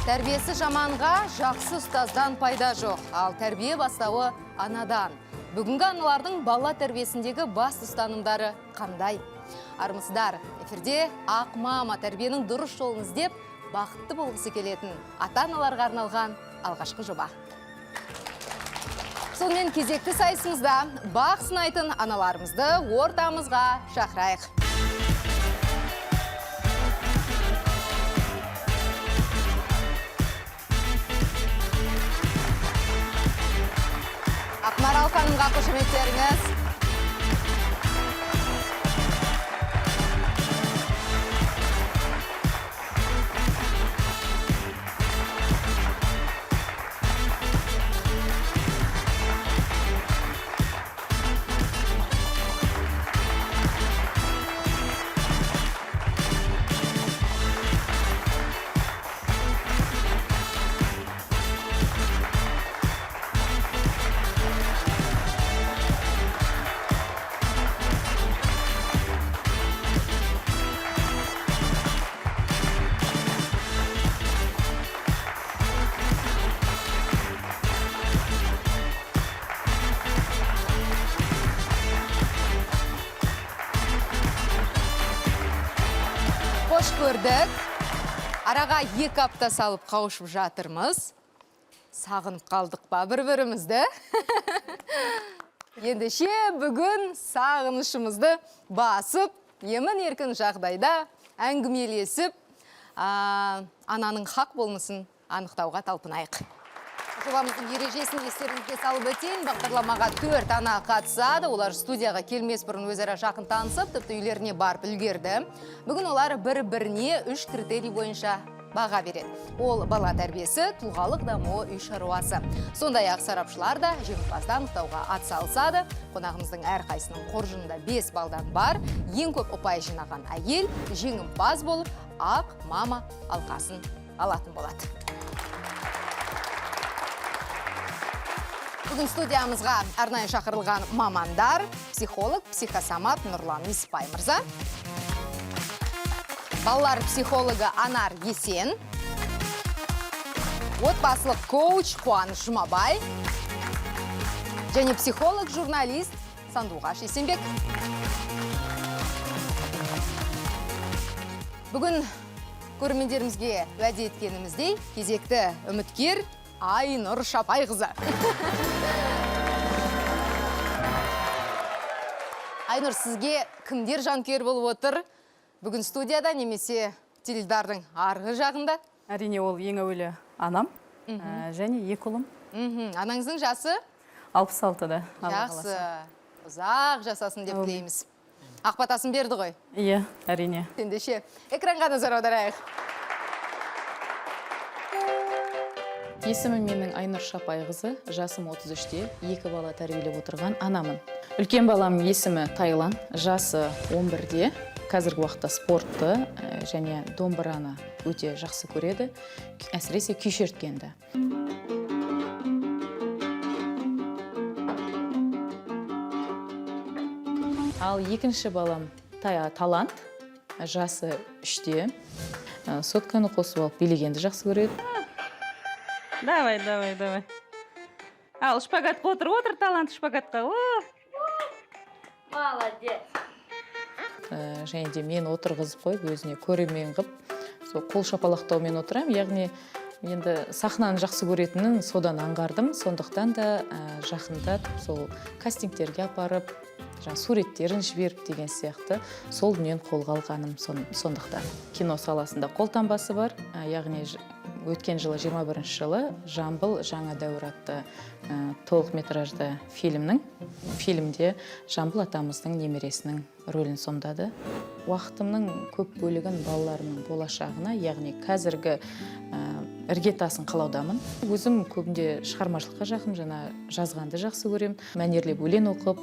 Тәрбиесі жаманға жақсы ұстаздан пайда жоқ, ал тәрбие бастауы анадан. Бүгінгі аналардың бала тәрбиесіндегі басты ұстанымдары қандай? Армысыздар, эфирде Ақ мама тәрбиенің дұрыс жолын іздеп, бақытты болғысы келетін ата-аналарға арналған алғашқы жоба. Сонымен кезекті сайысымызда бақ сынайтын аналарымызды ортамызға шақырайық. Ақмарал ханымға қошеметтеріңіз. Қош көрдік. Араға 2 апта салып қауышып жатырмыз. Сағынып қалдық ба бір-бірімізді? Ендеше бүгін сағынышымызды басып, емін-еркін жағдайда әңгімелесіп, ананың хақ болмысын анықтауға талпынайық. Жобамыздың ережесін естеріңізге салып өтейін. Бағдарламаға 4 ана қатысады. Олар студияға келмес бұрын өзара жақын танысып, тіпті үйлеріне барып үлгерді. Бүгін олар бір-біріне 3 критерий бойынша баға береді. Ол бала тәрбиесі, тұлғалық дамуы, үй шаруасы. Сондай-ақ сарапшылар да жеңімпазды анықтауға атсалысады. Қонағымыздың әрқайсының қоржынында 5 балдан бар. Ең көп ұпай жинаған әйел жеңімпаз болып, Ақ мама алқасын алатын болады. Бүгін студиямызға арнайы шақырылған мамандар, психолог, психосомат Нұрлан Несіпбай мырза, балалар психологы Анар Есен, отбасылық коуч Қуаныш Жұмабай және психолог, журналист Сандуғаш Есенбек. Бүгін көрермендерімізге уәде еткеніміздей кезекті үміткер Айнұр Шапайқызы. Айнұр, сізге кімдер жанкүйер болып отыр? Бүгін студияда немесе теледидардың арғы жағында? Әрине, ол ең әуелі анам және 2 ұлым. Анаңыздың жасы? 66-да. Жақсы, ұзақ жасасын деп тілейміз. Ақ батасын берді ғой? Иә, әрине. Ендеше, экранға назар аударайық. Есімім менің Айнұр Шапайқызы, жасым 33-те, 2 бала тәрбиелеп отырған анамын. Үлкен балам есімі Тайлан, жасы 11-де, қазіргі уақытта спортты және домбыраны өте жақсы көреді, әсіресе күй шерткенді. Ал екінші балам Талант, жасы 3-те, сотканы қосып алып билегенді жақсы көреді. Давай. Ал, шпагатқа отыр, Талант шпагатқа. Молодец. Және де мен отырғызып қойып, өзіне көрермен қып, қол шапалақтаумен отырам. Яғни, енді сахнаны жақсы көретінін содан аңғардым. Сондықтан да жақындап, сол кастингтерге апарып, суреттерін жіберіп деген сияқты сол дүниені қолға алғаным сондықтан. Кино саласында қолтаңбасы бар, яғни өткен жылы 21 жылы Жамбыл жаңа дәуір атты толық метражды фильмде Жамбыл атамыздың немересінің рөлін сомдады. Уақытымның көп бөлігін балаларымның болашағына, яғни қазіргі іргетасын қалаудамын. Өзім көбінде шығармашылыққа жақын, жаңа жазғанды жақсы көрем. Мәнерлеп өлең оқып,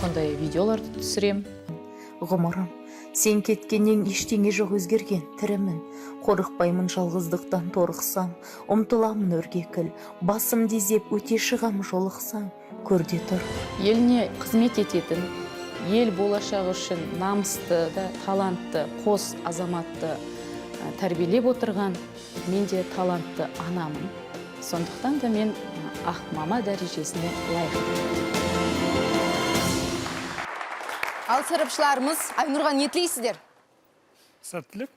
сондай видеоларды түсірем. Ғұмырым, сен кеткеннен ештеңе жоқ өзгерген тірімін. Қорықпаймын жалғыздықтан торықсам, ұмтыламын өргекіл, басым дезеп өте шығам жолықсам, көрде тұр. Еліне қызмет ететін, ел болашағы үшін намысты да талантты, қос азаматты тәрбиелеп отырған мен де талантты анамын. Сондықтан да мен ақ мама дәрежесіне лайықпын. Ал сарапшыларымыз Айнұрға не тілейсіздер? Сәттілік.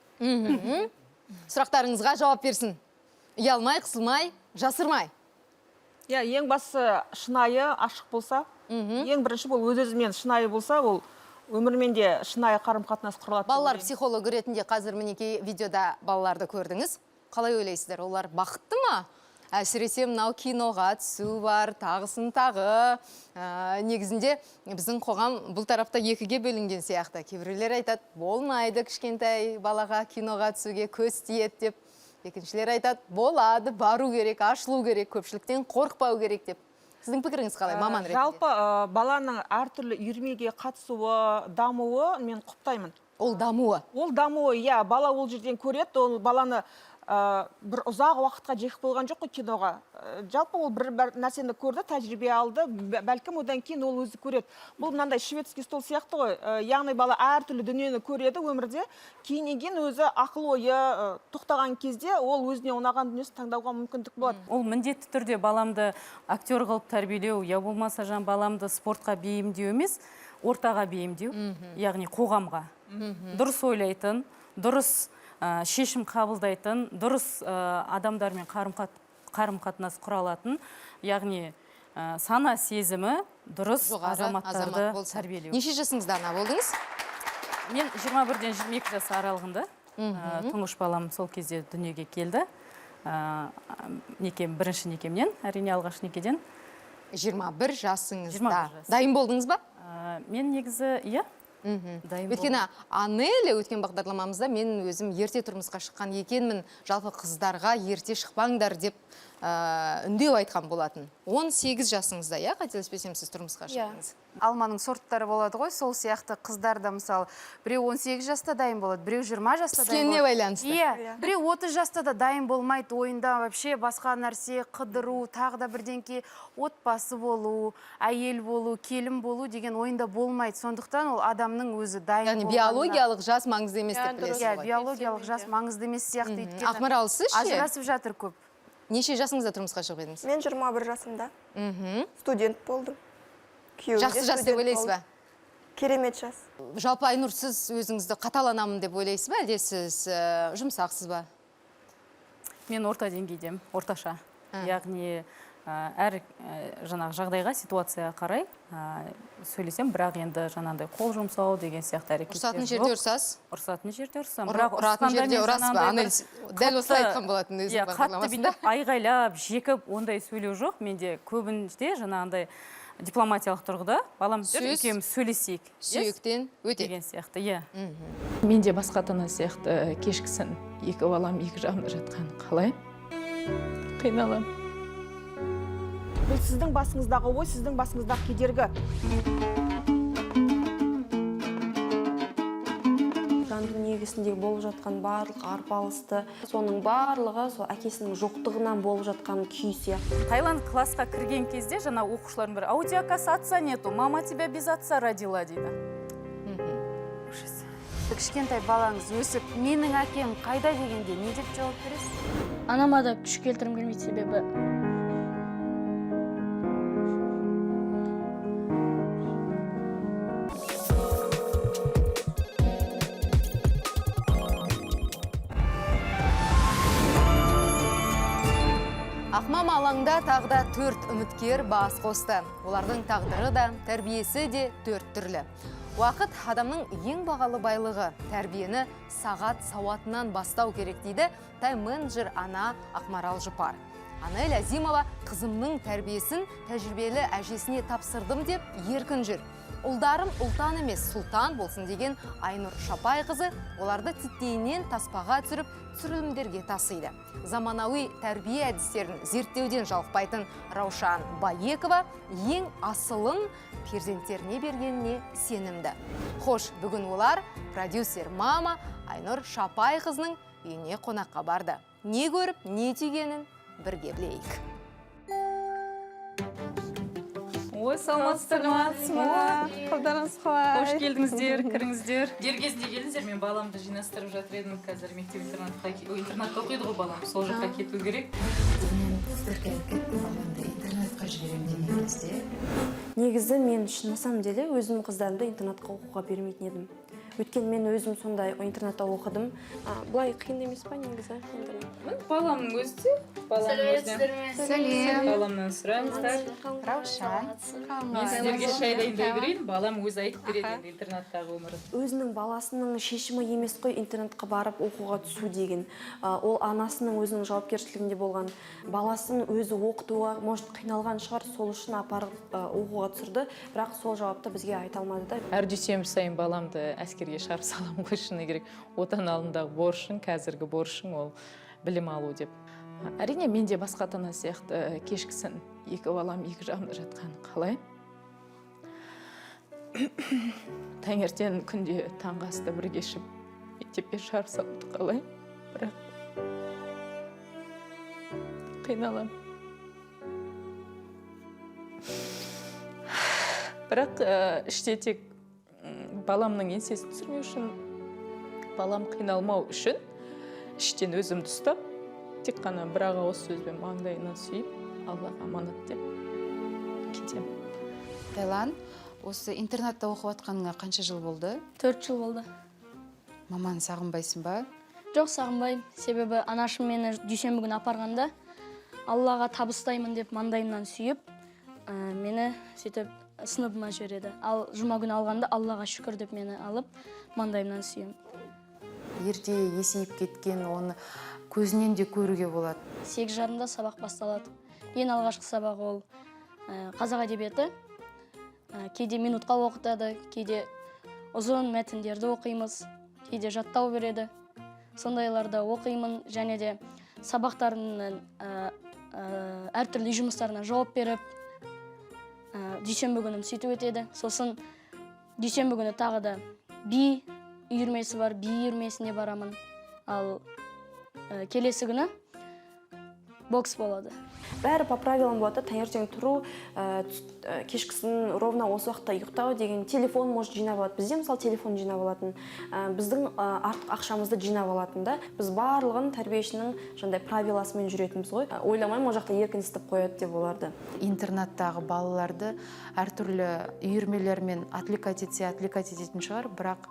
Сұрақтарыңызға жауап берсін. Ұялмай, қысылмай, жасырмай. Иә, ең басы шынайы, ашық болса, ең бірінші бұл өз-өзімен шынайы болса, ол өмірмен де шынайы қарым-қатынас құрылады. Балалар психологы ретінде қазір мінекей видеода балаларды көрдіңіз. Қалай ойлайсыздар? Олар бақытты ма? Әсіресе мынау киноға түсу бар, тағысын тағы. Негізінде біздің қоғам бұл тарапта екіге бөлінген сияқты. Кейбіреулер айтады, болмайды кішкентай балаға киноға түсуге көз тиеді деп. Екіншілер айтады, болады, бару керек, ашылу керек, көпшіліктен қорықпау керек деп. Сіздің пікіріңіз қалай, маман ретінде? Жалпы баланың әртүрлі үйірмеге қатысуы, дамуы мен құптаймын. Ол дамуы. Ол дамуы, иә, бала ол жерден көреді, ол баланы бір ұзақ уақытқа жек болған жоқ қой киноға. Жалпы ол бір нәрсені көрді, тәжірибе алды, бәлкім одан кейін ол өзі көреді. Бұл мынандай шведский стол сияқты ғой. Яғни бала әртүрлі дүниені көреді өмірде. Кейіннен кейін өзі ақыл ойы тоқтаған кезде ол өзіне ұнаған дүниесін таңдауға мүмкіндік болады. Ол міндетті түрде баламды актер қылып тәрбиелеу, я болмаса баламды спортқа бейімдеу емес, ортаға бейімдеу, яғни қоғамға. Дұрыс ойлайтын, дұрыс шешім қабылдайтын, дұрыс адамдармен қарым-қатынас құралатын, яғни сана сезімі дұрыс азаматтарды тәрбиелеу. Неше жасыңызда ана болдыңыз? Мен 21-ден 22 жас аралығында тұңғыш балам сол кезде дүниеге келді. Бірінші некемнен, әрине алғаш некеден. 21 жасыңызда. 21 жас. Дайын болдыңыз ба? Мен негізі, иә. Өйткені Анелі өткен бағдарламамызда мен өзім ерте тұрмысқа шыққан екенмін, жалпы қыздарға ерте шықпаңдар деп үндеу айтқан болатын. 18 жасыңызда, иә, қателеспесем сіз тұрмысқа шықтыңыз. Алманың сорттары болады ғой, сол сияқты қыздарда мысалы біреу 18 жаста дайын болады, біреу 20 жаста дайын Піскеніне болады. байланысты. Иә, біреу 30 жаста да дайын болмайды, ойында вообще басқа нәрсе қыдыру, тағы да бірденке отбасы болу, әйел болу, келін болу деген ойында болмайды. Сондықтан ол адамның өзі дайын Яғни болғанына. биологиялық жас маңызды емес деп білесіз Иә, ғой. биологиялық жас маңызды емес сияқты өйткені Ақмарал, сіз ше? ажырасып жатыр көп. Неше жасыңызда тұрмысқа шығып едіңіз? Мен 21 жасымда студент болдым. Күйеуім де Жақсы жас деп студент ойлайсыз болды. ба? Керемет жас. Жалпы Айнұр, сіз өзіңізді қаталанамын деп ойлайсыз ба, әлде сіз жұмсақсыз ба? Мен орта деңгейдем, орташа. Яғни әр жаңағы жағдайға, ситуацияға қарай сөйлесем, бірақ енді жаңағыдай қол жұмсау деген сияқты әрекеттер Ұрсатын жерде ұрсасыз? Ұрсатын жерде ұрсам. Ұратын жерде ұрасыз ба? Анель дәл осылай айтқан болатын өзінің қатты бағдарламасында. бүйтіп айғайлап, жекіп, ондай сөйлеу жоқ. Менде көбінде жаңағыдай дипломатиялық тұрғыда балам екеуміз сөйлесейік. Сүйектен өте. Деген сияқты, иә. Мен де басқа ата-ана сияқты кешкісін екі балам екі жағымда жатқан қалай? Қиналам. Бұл сіздің басыңыздағы ой, сіздің басыңыздағы кедергі. Жан дүниесіндегі болып жатқан барлық арпалысты, соның барлығы сол әкесінің жоқтығынан болып жатқан күй сияқты. Таиланд классқа кірген кезде жаңа оқушылардың бірі, а у тебя отца нету, мама тебя без отца родила дейді. Кішкентай балаңыз өсіп, менің әкем қайда дегенде не деп жауап бересіз? Анама да күш келтірім келмейді, себебі Ақмам алаңда тағда 4 үміткер бас қосты. Олардың тағдыры да, тәрбиесі де 4 түрлі. Уақыт адамның ең бағалы байлығы, тәрбиені сағат сауатынан бастау керек дейді тайм-менеджер ана Ақмарал Жұпар. Анель Азимова қызымның тәрбиесін тәжірибелі әжесіне тапсырдым деп еркін жүр. Ұлдарым ұлтан емес, сұлтан болсын деген Айнұр Шапай қызы оларды титтейінен таспаға түсіріп, түсірілімдерге тасыйды. Заманауи тәрбие әдістерін зерттеуден жалықпайтын Раушан Баекова ең асылын перзенттеріне бергеніне сенімді. Хош, бүгін олар продюсер мама Айнұр Шапай қызының үйіне қонаққа барды. Не көріп, не түйгенін бірге білейік. ой саламатсыздар ма? Қалдарыңыз Қош қалай? келдіңіздер, кіріңіздер. Дер кезінде келдіңіздер, мен баламды жинастырып жатыр едім. Қазір мектеп интернатта оқиды ғой балам, сол жаққа кету керек. Негізі мен шын на самом деле өзім қыздарымды интернатқа оқуға бермейтін едім. Өйткені мен өзім сондай интернатта оқыдым. Былай қиын емес па негізі интернат? Баламның өзі де, Сәлем. баламнан сұраңыздар. Раушан. Мен сіздерге шай дайындай берейін, балам өзі айтып береді енді интернаттағы өмірін. Өзінің баласының шешімі емес қой интернатқа барып оқуға түсу деген. Ол анасының өзінің жауапкершілігінде болған. Баласын өзі оқытуға, может, қиналған шығар, сол үшін апарып оқуға түсірді, бірақ сол жауапты бізге айта алмады да. Әр дүйсенбі сайын баламды әскерге шығарып салам ғой, шыны керек. Отан алдындағы борышың, қазіргі борышың ол білім алу деп. Әрине мен де басқа ата-ана сияқты кешкісін екі балам екі жағымда жатқанын қалаймын. Таңертең күнде таңғы асты бірге ішіп мектепке шығарып салуды қалаймын. Бірақ қиналамын. Бірақ іште тек баламның еңсесін түсірмеу үшін, балам қиналмау үшін іштен өзімді ұстап, тек қана бір ауыз сөзбен маңдайынан сүйіп, Аллаға аманат деп кетемін. Тайлан, осы интернатта оқып жатқаныңа қанша жыл болды? 4 жыл болды. Маманы сағынбайсың ба? Жоқ, сағынбаймын. Себебі анашым мені дүйсенбі күні апарғанда Аллаға табыстаймын деп маңдайымнан сүйіп, мені сөйтіп сыныбыма жібереді. Ал жұма күні алғанда Аллаға шүкір деп мені алып, маңдайымнан сүйем. Ерте есейіп кеткен, оны көзінен де көруге болады. 8:30-да сабақ басталады. Ең алғашқы сабақ ол қазақ әдебиеті. Кейде минутқа оқытады, кейде ұзын мәтіндерді оқимыз, кейде жаттау береді. Сондайларда оқимын, және де сабақтарының әртүрлі жұмыстарына жауап беріп, дүйсенбі күнім сөйтіп өтеді. Сосын дүйсенбі күні тағы да би үйірмесі бар, би үйірмесіне барамын. Ал келесі күні бокс болады. Бәрі по правилам болады, таңертең тұру, кешкісін ровно осы уақытта ұйықтау деген, телефон может жинап алады. Бізде мысалы телефон жинап алатын, біздің артық ақшамызды жинап алатын да. Біз барлығын тәрбиешінің жандай правиласымен жүретінбіз ғой. Ойламаймын, ол жақта еркін істеп қояды деп оларды. Интернаттағы балаларды әртүрлі үйірмелермен отвлекать ететін шығар, бірақ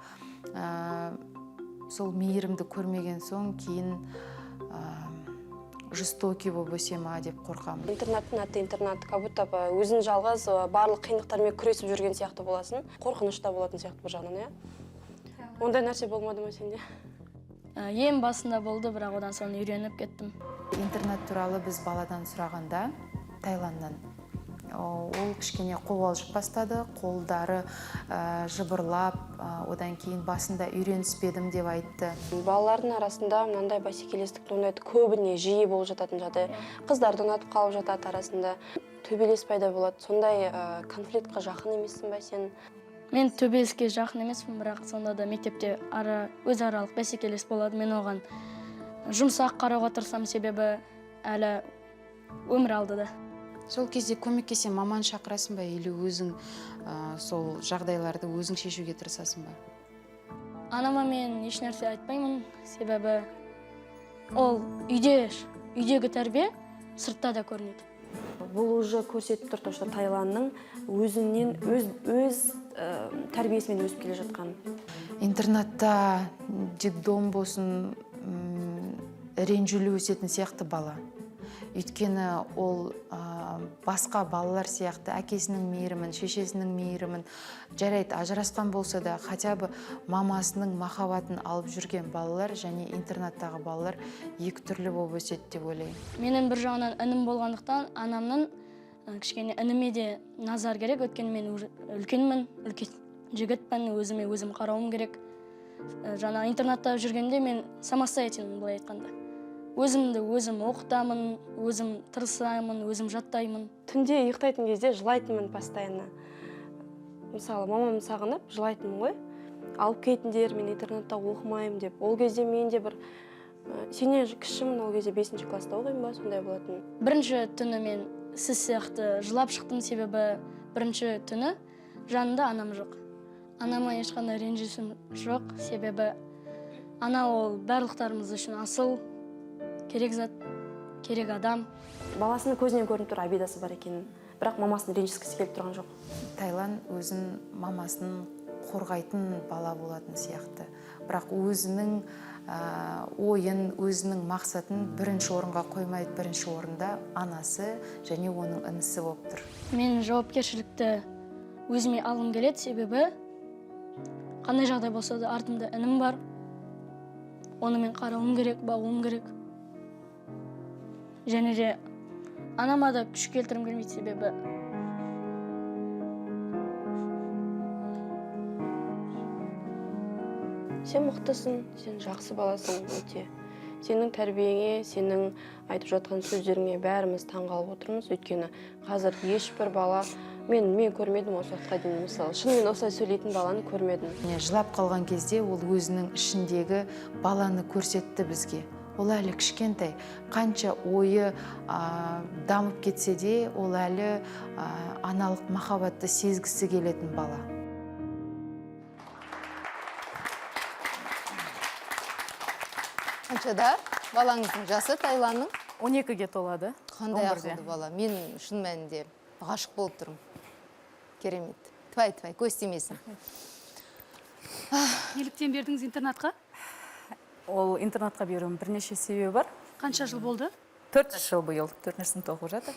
сол мейірімді көрмеген соң кейін жестокий болып өсе ма деп қорқамын. Интернаттың аты интернат, как будто өзің жалғыз барлық қиындықтармен күресіп жүрген сияқты боласың. Қорқынышта болатын сияқты бір жағынан, иә? Ондай нәрсе болмады ма сенде? Ең басында болды, бірақ одан соң үйреніп кеттім. Интернат туралы біз баладан сұрағанда, Тайланнан, ол кішкене қобалжып бастады, қолдары жыбырлап, одан кейін басында үйреніспедім деп айтты. Балалардың арасында мынандай бәсекелестік туындайды, көбіне жиі болып жататын жағдай. Қыздарды ұнатып қалып жатады арасында, төбелес пайда болады. Сондай конфликтқа жақын емессің бе сен? Мен төбелеске жақын емеспін, бірақ сонда да мектепте өзаралық бәсекелес болады. Мен оған жұмсақ қарауға тырысамын, себебі әлі өмір алды да. Сол кезде көмектесе маман шақырасың ба, или өзің сол жағдайларды өзің шешуге тырысасың ба? Анама мен еш нәрсе айтпаймын, себебі ол үйдегі тәрбие сыртта да көрінеді. Бұл уже көрсетіп тұр, что Тайланның өзінен өз тәрбиесімен өсіп келе жатқан. Интернатта детдом болсын, ренжулі өсетін сияқты бала. Өйткені ол басқа балалар сияқты әкесінің мейірімін, шешесінің мейірімін, жарайды ажырасқан болса да, хотя бы мамасының махаббатын алып жүрген балалар және интернаттағы балалар екі түрлі болып өседі деп ойлаймын. Менің бір жағынан інім болғандықтан, анамның кішкене ініме де назар керек, өйткені мен үлкенмін, үлкен жігітпін, өзіме өзім қарауым керек. Жаңа интернатта жүргенде мен самостоятельный былай айтқанда. Өзімді өзім оқытамын, өзім тырысамын, өзім жаттаймын. Түнде ұйықтайтын кезде жылайтынмын постоянно. Мысалы, мамамды сағынып жылайтынмын ғой. Алып кетіңдер, мен интернатта оқымаймын деп. Ол кезде мен де бір сенен кішімін, ол кезде 5-ші класста оқимын ба, сондай болатын. Бірінші түні мен сіз сияқты жылап шықтым, себебі бірінші түні жанында анам жоқ. Анама ешқандай ренжісім жоқ, себебі ана ол барлықтарымыз үшін асыл, керек зат, керек адам. Баласының көзінен көрініп тұр обидасы бар екенін, бірақ мамасын ренжіскісі келіп тұрған жоқ. Тайлан өзін мамасын қорғайтын бала болатын сияқты. Бірақ өзінің ойын, өзінің мақсатын бірінші орынға қоймайды, бірінші орында анасы және оның інісі болып тұр. Мен жауапкершілікті өзіме алғым келеді, себебі қандай жағдай болса да артымда інім бар. Оны мен қарауым керек, бағуым керек. Және де анама да күш келтірім келмейді, себебі Сен мықтысың, сен жақсы баласың өте. Сенің тәрбиеңе, сенің айтып жатқан сөздеріңе бәріміз таңғалып отырмыз. Өйткені қазір ешбір бала, мен көрмедім осы уақытқа дейін, мысалы, шынымен осылай сөйлейтін баланы көрмедім. Жылап қалған кезде ол өзінің ішіндегі баланы көрсетті бізге. Ол әлі кішкентай, қанша ойы дамып кетсе де, ол әлі аналық махаббатты сезгісі келетін бала. Қаншада балаңыздың жасы Тайланның? 12-ге толады. Қандай ақылды бала. Мен шын мәнінде ғашық болып тұрмын. Керемет. Твай, көз тимесін. Неліктен бердіңіз интернатқа? Ол интернатқа беруім бірнеше себебі бар. Қанша жыл болды? 4 жыл биыл, 4-ші сыныпта оқып жатыр.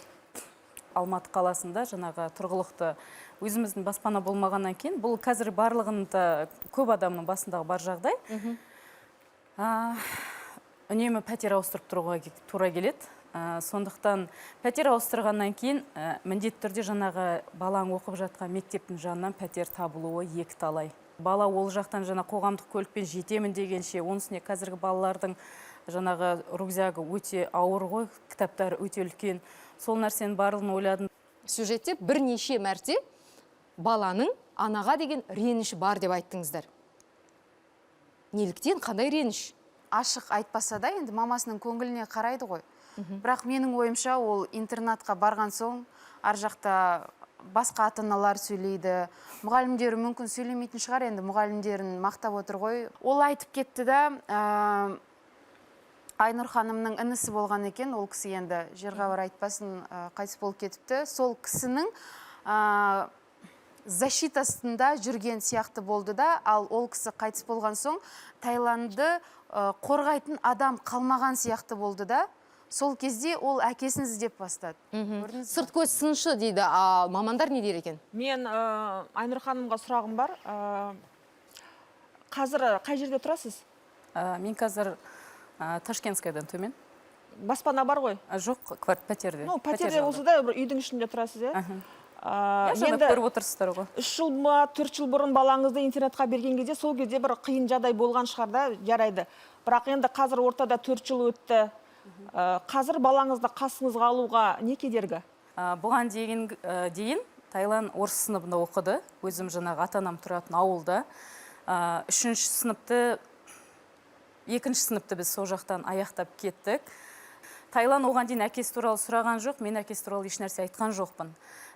Алматы қаласында жаңағы тұрғылықты өзіміздің баспана болмағаннан кейін, бұл қазір барлығында көп адамның басындағы бар жағдай. Үнемі пәтер ауыстырып тұруға тура келеді. Сондықтан пәтер ауыстырғаннан кейін міндетті түрде жаңағы балаң оқып жатқан мектептің жанынан пәтер табылуы екі талай. Бала ол жақтан жаңа қоғамдық көлікпен жетемін дегенше, онысына қазіргі балалардың жаңағы рюкзагы өте ауыр ғой, кітаптары өте үлкен. Сол нәрсенің барлығын ойладым. Сюжетте бірнеше мәрте баланың анаға деген реніші бар деп айттыңыздар. Неліктен, қандай реніш? Ашық айтпаса да, енді мамасының көңіліне қарайды ғой. Бірақ менің ойымша ол интернатқа барған соң, ар жақта басқа ата-аналар сөйлейді. Мұғалімдері мүмкін сөйлемейтін шығар, енді мұғалімдерін мақтап отыр ғой. Ол айтып кетті да, Айнұр ханымның інісі болған екен, ол кісі енді жерғауыр айтпасын қайтыс болып кетіпті. Сол кісінің защитасында жүрген сияқты болды да, ал ол кісі қайтыс болған соң Тайланды қорғайтын адам қалмаған сияқты болды да, сол кезде ол әкесін іздеп бастады. Сырт көз сыншы дейді, мамандар не дер екен? Мен Айнұр ханымға сұрағым бар. Қазір қай жерде тұрасыз? Мен қазір Ташкентскайдан төмен. Баспана бар ғой? Жоқ, пәтерде. Пәтерде болса да үйдің ішінде тұрасыз, е? Енді көріп отырсыздар ғой. 3 жыл ма, 4 жыл бұрын балаңызды интернатқа берген кезде, сол кезде бір қиын жағдай болған шығар да, жарайды. Бірақ енді қазір ортада 4 жыл өтті. Қазір балаңызды қасыңызға алуға не кедергі? Бұған дейін Тайлан орыс сыныбында оқыды. Өзім жаңағы ата-анам тұратын ауылда. 3-ші сыныпты, 2-ші сыныпты біз сол жақтан аяқтап кеттік. Тайлан оған дейін әкесі туралы сұраған жоқ, мен әкесі туралы еш нәрсе айтқан жоқпын.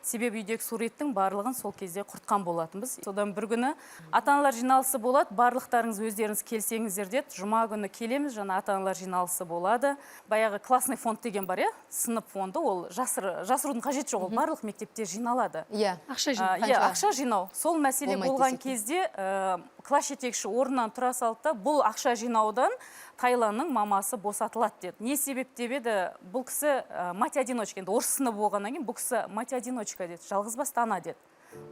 Себебі үйдегі суреттің барлығын сол кезде құртқан болатынбыз. Содан бір күні ата-аналар жиналысы болады, барлықтарыңыз өздеріңіз келсеңіздер деді. Жұма күні келеміз, жаңа ата-аналар жиналысы болады. Баяғы классный фонд деген бар, сынып фонды, ол жасырудың қажеті жоқ, ол барлық мектепте жиналады. Ақша жинау. Сол мәселе болған кезде класс жетекші орнынан тұра салды, бұл ақша жинаудан Тайланның мамасы босатылады деді. Не себеп деп еді, бұл кісі мать-одиночка, енді орыс сыныбы болғаннан кейін бұл кісі мать-одиночка деді, жалғызбасты ана деді.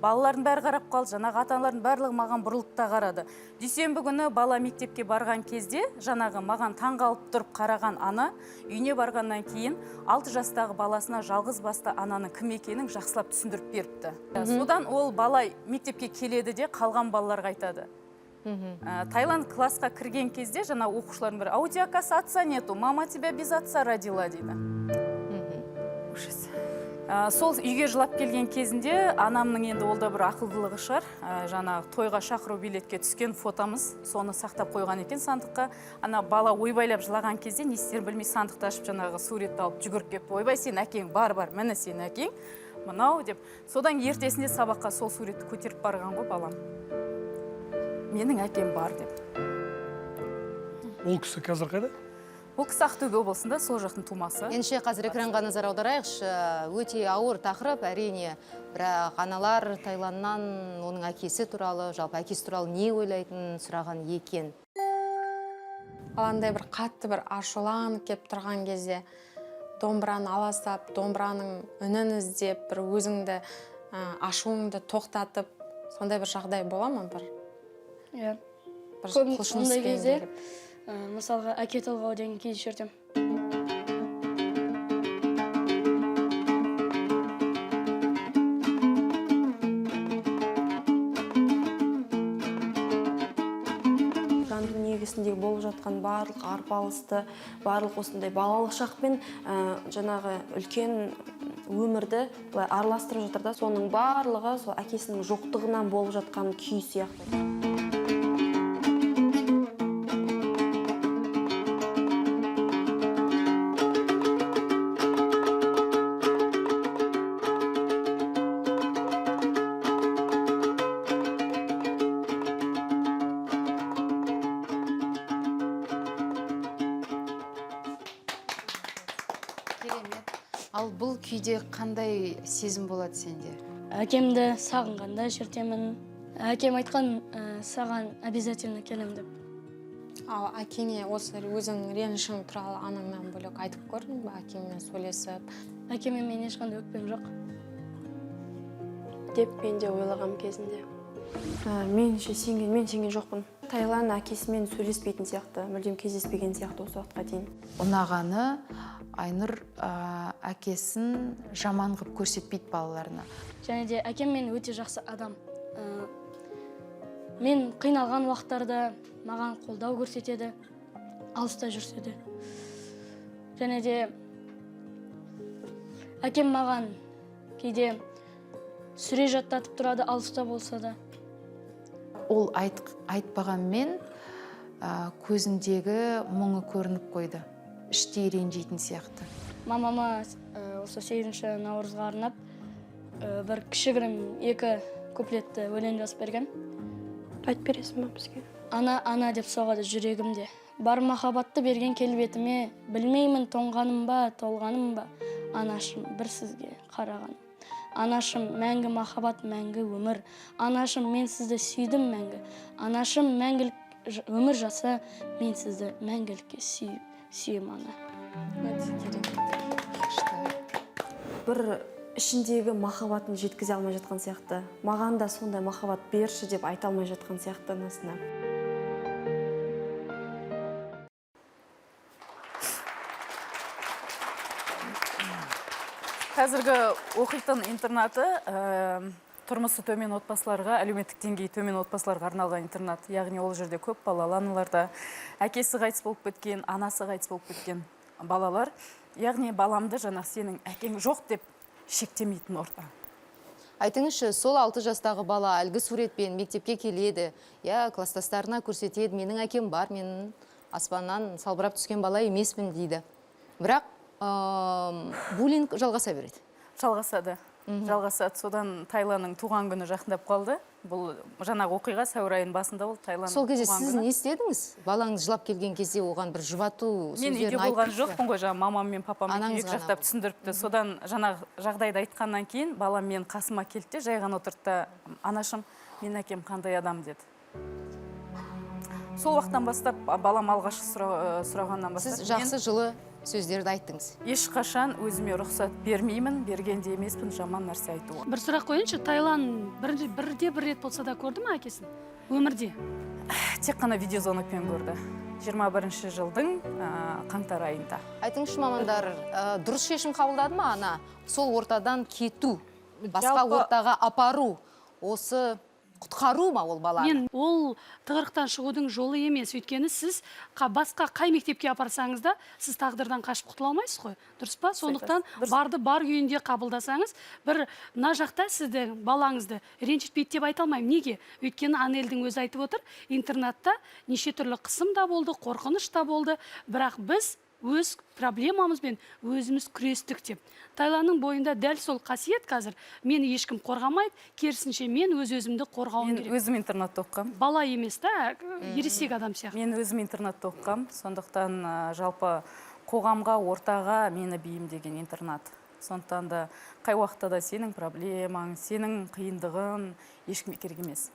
Балалардың бәрі қарап қалды, жаңағы ата-аналардың барлығы маған бұрылып та қарады. Дүйсенбі күні бала мектепке барған кезде, жаңағы маған таңғалып тұрып қараған ана үйіне барғаннан кейін 6 жастағы баласына жалғызбасты ананың кім екенін жақсылап түсіндіріп беріпті. Содан ол бала мектепке келеді де қалған балаларға айтады. Тайланд классқа кірген кезде жаңа оқушылардың бірі, а у тебя, оказывается, отца нету, мама тебя без отца родила дейді. Сол үйге жылап келген кезінде анамның енді ол да бір ақылдылығы шығар, жаңа тойға шақыру билетке түскен фотомыз, соны сақтап қойған екен сандыққа. Ана бала ойбайлап жылаған кезде не істерін білмей сандықты ашып жаңағы суретті алып жүгіріп келіп, ойбай сен әкең бар, міне сен әкең. мынау деп. Содан ертесінде сабаққа сол суретті көтеріп барған ғой балам. Менің әкем бар деп. Ол кісі қазір қайда? Ол кісі Ақтөбе облысында, сол жақтың тумасы. Ендеше қазір экранға назар аударайықшы. Өте ауыр тақырып, әрине. Бірақ аналар Таиланднан оның әкесі туралы, жалпы әкесі туралы не ойлайтынын сұраған екен. Баландай бір қатты бір ашуланып кеп тұрған кезде домбыраны аластап, домбыраның үнін іздеп, бір өзіңді ашуыңды тоқтатып, сондай бір жағдай бола ма бір? Иә. Бір Көп құлшыныс ондай кезде, келіп. мысалға әке толғау деген кездесердім. Жан дүниесіндегі болып жатқан барлық арпалысты, барлық осындай балалық шақпен жаңағы үлкен өмірді былай араластырып жатыр да, соның барлығы сол әкесінің жоқтығынан болып жатқан күй сияқты. Ал бұл күйде қандай сезім болады сенде? Әкемді сағынғанда шертемін. Әкем айтқан, саған обязательно келем деп. Ал әкеңе осы өзің ренішің туралы анаңнан бөлек айтып көрдің бе, әкеңмен сөйлесіп? Әкеме мен ешқандай өкпем жоқ. Деп мен де ойлағам кезінде. Мен сенген жоқпын. Таиланд әкесімен сөйлеспейтін сияқты, мүлдем кездеспеген сияқты осы уақытқа дейін. Ұнағаны Айнұр әкесін жаман қып көрсетпейді балаларына. Және де әкем мен өте жақсы адам. Мен қиналған уақыттарда маған қолдау көрсетеді, алыста жүрсе де. Және де әкем маған кейде сүре жаттатып тұрады, алыста болса да. Ол айтпағанмен көзіндегі мұңы көрініп қойды. Іштей ренжитін сияқты. Мамама осы 8-ші наурызға арнап бір кішігірім 2 куплетті өлең жазып берген. Айтып бересің ба бізге? Ана деп соғады жүрегімде. Бар махаббатты берген келбетіме, білмеймін тоңғаным ба, толғаным ба, анашым бір сізге қарағаным. Анашым мәңгі махаббат, мәңгі өмір. Анашым мен сізді сүйдім мәңгі. Анашым мәңгілік өмір жаса, мен сізді мәңгілікке сүйем ана. Бір ішіндегі махаббатын жеткізе алмай жатқан сияқты. Маған да сондай махаббат берші деп айта алмай жатқан сияқты анасына. Қазіргі оқитын интернаты тұрмысы төмен отбасыларға, әлеуметтік деңгейі төмен отбасыларға арналған интернат. Яғни ол жерде көп балалы аналарда әкесі қайтыс болып кеткен, анасы қайтыс болып кеткен балалар. Яғни баламды жаңағы сенің әкең жоқ деп шектемейтін орта. Айтыңызшы, сол 6 жастағы бала әлгі суретпен мектепке келеді. Я класстастарына көрсетеді, менің әкем бар, мен аспаннан салбырап түскен бала емеспін дейді. Бірақ буллинг жалғаса береді. Жалғасады. Содан Тайланның туған күні жақындап қалды. Бұл жаңағы оқиға сәуір айының басында болды Тайланның. Сол кезде сіз не істедіңіз? Балаңыз жылап келген кезде оған бір жұбату сөздерін айтып. Мен үйде болған жоқпын ғой, мамам мен папам екі жақтап түсіндіріпті. Содан жаңағы жағдайды айтқаннан кейін балам мен қасыма келді, жай ғана отырды, анашым, мен әкем қандай адам деді. Сол уақыттан бастап балам алғашқы сұрағаннан бастап. Сіз жақсы жылы сөздерді айттыңыз. Ешқашан өзіме рұқсат бермеймін, бергенде емеспін жаман нәрсе айтуға. Бір сұрақ қойыншы, Таиланд бірде бір рет болса да көрді ме әкесін? Өмірде? Тек қана видеозвонокпен көрді. 21 жылдың қаңтар айында. Айтыңызшы, мамандар, дұрыс шешім қабылдады ма ана? Сол ортадан кету, басқа ортаға апару, осы құтқару ма ол баланы? Мен ол тығырықтан шығудың жолы емес. Өйткені сіз басқа қай мектепке апарсаңыз да, сіз тағдырдан қашып құтыла алмайсыз ғой. Дұрыс па? Сондықтан барды бар күйінде қабылдасаңыз, бір мына жақта сізді, балаңызды ренжітпейді деп айта алмаймын. Неге? Өйткені Анелдің өзі айтып отыр, интернатта неше түрлі қысым да болды, қорқыныш та болды. Бірақ біз өз проблемамызбен өзіміз күрестік деп. Тайланның бойында дәл сол қасиет қазір. Мені ешкім қорғамайды, керісінше мен өз-өзімді қорғауым Мен керек. өзім интернатта оқығам. Бала емес та, ересек адам сияқты. Мен өзім интернатта оқығам. Сондықтан жалпы қоғамға, ортаға мені бейімдеген интернат. Сондықтан да қай уақытта да сенің проблемаң, сенің қиындығын ешкімге керек емес.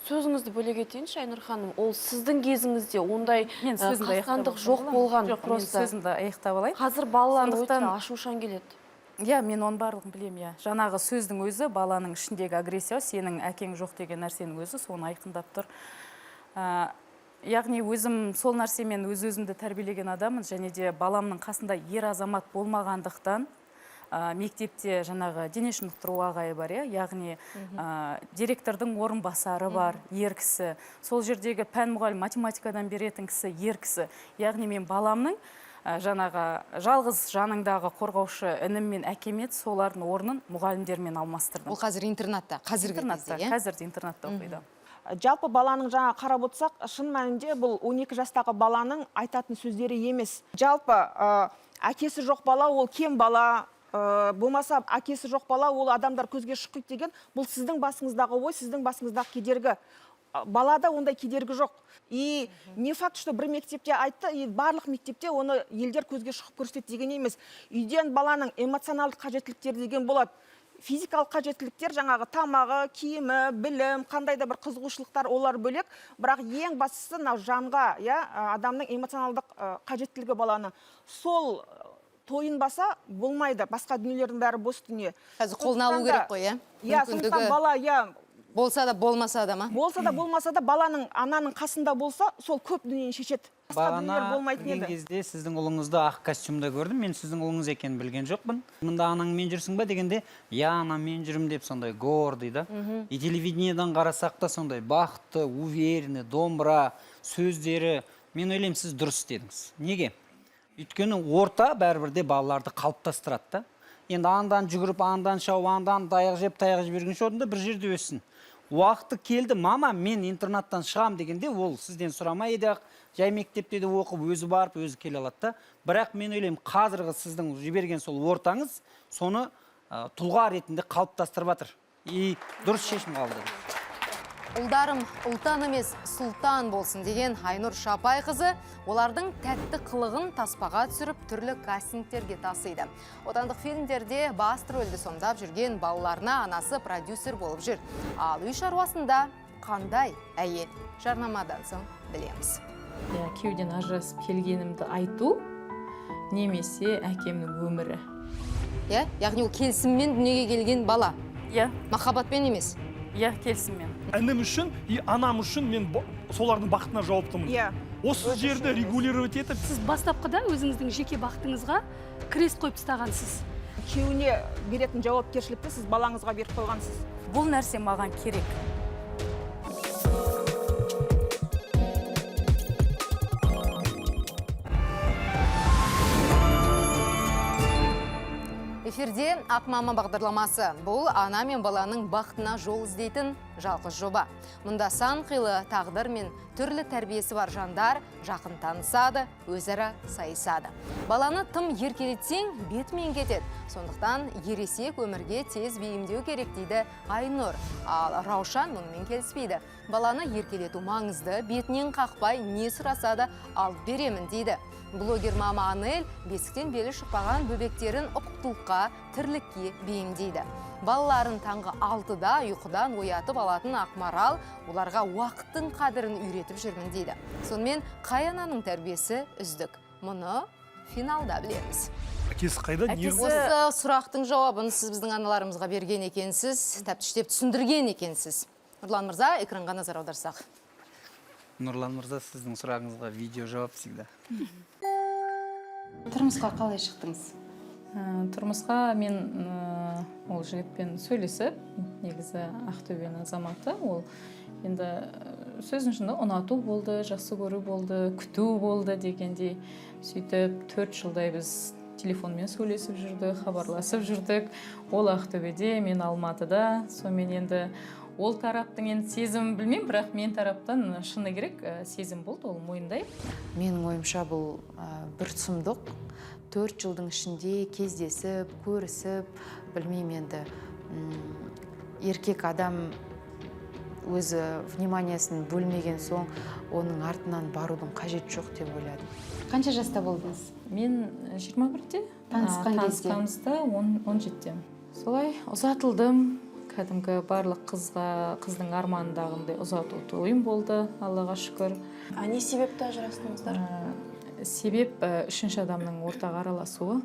Сөзіңізді бөле кетейінші, Айнұр ханым, ол сіздің кезіңізде ондай Мен сөзімді қастандық аяқтап жоқ болған. Жоқ, мен сөзімді аяқтап алайын. Қазір балалар өте Сондықтан- ашушаң келеді. Иә, мен оның барлығын білемін, иә. Жаңағы сөздің өзі, баланың ішіндегі агрессия, сенің әкең жоқ деген нәрсенің өзі соны айқындап тұр. Яғни өзім сол нәрсемен өз-өзімді тәрбиелеген адамын, және де баламның қасында ер азамат болмағандықтан, мектепте жаңағы дене шынықтыру ағайы бар, яғни директордың орынбасары бар, ер кісі. Сол жердегі пән мұғалім математикадан беретін кісі, ер кісі. Яғни мен баламның жаңағы жалғыз жаныңдағы қорғаушы інім мен әкем еді, солардың орнын мұғалімдермен алмастырдым. Ол қазір интернатта, қазіргі кезде, иә? Қазірде интернатта оқиды. Жалпы баланың жаңа қарап отырсақ, шын мәнінде бұл 12 жастағы баланың айтатын сөздері емес. Жалпы әкесі жоқ бала ол кем бала, болмаса әкесі жоқ бала ол адамдар көзге шыққы деген, бұл сіздің басыңыздағы ой, сіздің басыңыздағы кедергі. Балада ондай кедергі жоқ. И не факт, что бір мектепте айтты, и барлық мектепте оны елдер көзге шығып көрсетеді деген емес. Үйден баланың эмоционалдық қажеттіліктері деген болады. Физикалық қажеттіліктер жаңағы тамағы, киімі, білім, қандай да бір қызығушылықтар олар бөлек, бірақ ең бастысы мынау жанға, адамның эмоционалдық қажеттілігі баланы. Сол тойынбаса болмайды, басқа дүниелердің бәрі бос дүние. Қазір қолына алу керек қой, иә? Иә, сондықтан бала, болса да болмаса да ма? Болса да болмаса да баланың ананың қасында болса, сол көп дүниені шешеді. Бағана келген кезде сіздің ұлыңызды ақ костюмда көрдім. Мен сіздің ұлыңыз екенін білген жоқпын. Мында анаңмен жүрсің ба дегенде, я анаммен жүрім деп сондай гордый да. И телевидениедан қарасақ та сондай бақытты, уверенный, домбыра, сөздері. Мен ойлаймын, сіз дұрыс дедіңіз. Неге? Өйткені орта бәрібірде балаларды қалыптастырады да. Енді андан жүгіріп, андан шауып, андан таяқ жеп жүрген орында бір жерде өссін. Уақыты келді, мама, мен интернаттан шығам дегенде, ол сізден сұрамай еді, жай мектепте де оқып, өзі барып, өзі келе алады да. Бірақ мен ойлаймын, қазіргі сіздің жіберген сол ортаңыз, соны тұлға ретінде қалыптастырып жатыр. И дұрыс шешім қалды. Ұлдарым ұлтан емес сұлтан болсын деген Айнұр Шапайқызы олардың тәтті қылығын таспаға түсіріп түрлі кастингтерге тасиды. Отандық фильмдерде басты рөлді сомдап жүрген балаларына анасы продюсер болып жүр. Ал үй шаруасында қандай әйел? Жарнамадан соң білеміз. Күйеуден ажырасып келгенімді айту, немесе әкемнің өмірі. Яғни ол келісіммен дүниеге келген бала. Махаббатпен емес. Келісіммен. Әнім үшін и анам үшін мен солардың бақытына жауаптымын. Осы жерді регулировать етіп. Сіз бастапқыда өзіңіздің жеке бақытыңызға крест қойып тастағансыз. Күйеуіне беретін жауапкершілікті сіз балаңызға беріп қойғансыз. Бұл нәрсе маған керек. Эфирде Ақ мама бағдарламасы. Бұл ана мен баланың бақытына жол іздейтін жалғыз жоба. Мұнда сан қилы тағдыр мен түрлі тәрбиесі бар жандар жақын танысады, өзара сайысады. Баланы тым еркелетсең, бетімен кетеді. Сондықтан ересек өмірге тез бейімдеу керек дейді Айнұр. Ал Раушан мұнымен келіспейді. Баланы еркелету маңызды, бетінен қақпай не сұраса да алып беремін дейді. Блогер мама Анель бесіктен белі шықпаған бөбектерін ұқыптылыққа, тірлікке бейімдейді. Балаларын таңғы 6-да ұйқыдан оятып алатын Ақмарал оларға уақыттың қадірін үйретіп жүрмін дейді. Сонымен қай ананың тәрбиесі үздік? Мұны финалда білеміз. Әкесі қайда? Осы сұрақтың жауабын сіз біздің аналарымызға берген екенсіз, тәптіштеп түсіндірген екенсіз. Нұрлан мырза, экранға назар аударсақ. Нұрлан мырза, сіздің сұрағыңызға видео жауап всегда. Тұрмысқа қалай шықтыңыз? Тұрмысқа мен ол жігітпен сөйлесіп, негізі Ақтөбенің азаматы, ол енді сөздің шында ұнату болды, жақсы көру болды, күту болды дегендей. Сөйтіп 4 жылдай біз телефонмен сөйлесіп жүрдік, хабарласып жүрдік. Ол Ақтөбеде, мен Алматыда. Сонымен енді ол тараптың енді сезімін білмеймін, бірақ мен тараптан шыны керек сезім болды, ол мойындаймын. Менің ойымша бұл бір сұмдық. 4 жылдың ішінде кездесіп, көрісіп, білмеймін енді. Еркек адам өзі вниманиясын бөлмеген соң, оның артынан барудың қажет жоқ деп ойладым. Қанша жаста болдыңыз? Мен 21-де. Танысқан кезде? Танысқанымызда 17-те. Солай ұзатылдым. Кәдімгі барлық қыздың арманындағындай ұзату тойым болды, Аллаға шүкір. Не себепті ажырастыңыздар? Себеп үшінші адамның ортаға араласуы.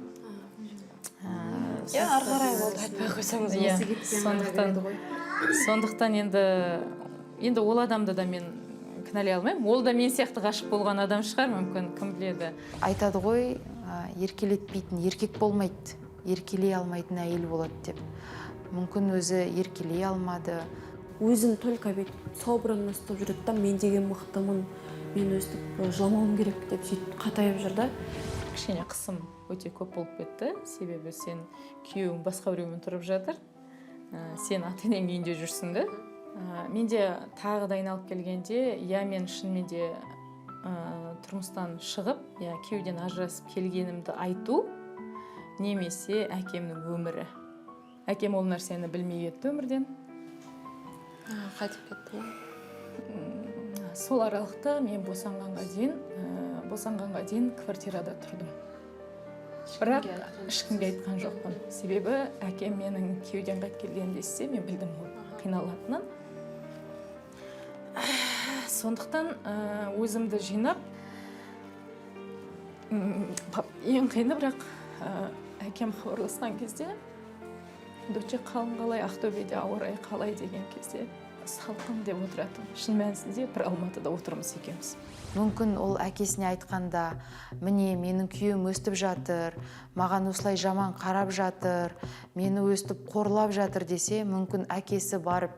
Ары қарай болды, айтпай қойсаңыз. Сондықтан енді ол адамды да мен кінәлай алмаймын. Ол да мен сияқты ғашық болған адам шығар, мүмкін, кім біледі. Айтады ғой, еркелетпейтін еркек болмайды, еркелей алмайтын әйел болады деп. Мүмкін өзі еркелей алмады. Өзін только собранно ұстап жүреді да, мен деген мықтымын, мен өстіп жыламауым керек деп сөйтіп қатайып жүрді. Кішкене қысым өте көп болып кетті. Себебі сен күйеуің басқа біреумен тұрып жатыр. Сен ата-енең үйінде жүрсің де. Менде тағы да айналып келгенде, мен шынымен де тұрмыстан шығып, күйеуден ажырасып келгенімді айту, немесе әкемнің өмірі. Әкем ол нәрсені білмей кетті өмірден. Қайтып кетті ма? Сол аралықта мен босанғанға дейін квартирада тұрдым. Бірақ ешкімге айтқан жоқпын. Себебі әкем менің күйеуден қайтып келгенімді естісе, мен білдім ғой қиналатынын. Сондықтан өзімді жинап, ең қиыны бірақ әкем хабарласқан кезде, дөтше қалың қалай, Ақтөбеде ауа райы қалай деген кезде салқын деп отыратын. Шын мәнісінде бір Алматыда отырмыз екеуміз. Мүмкін ол әкесіне айтқанда, міне менің күйеуім өстіп жатыр, маған осылай жаман қарап жатыр, мені өстіп қорлап жатыр десе, мүмкін әкесі барып,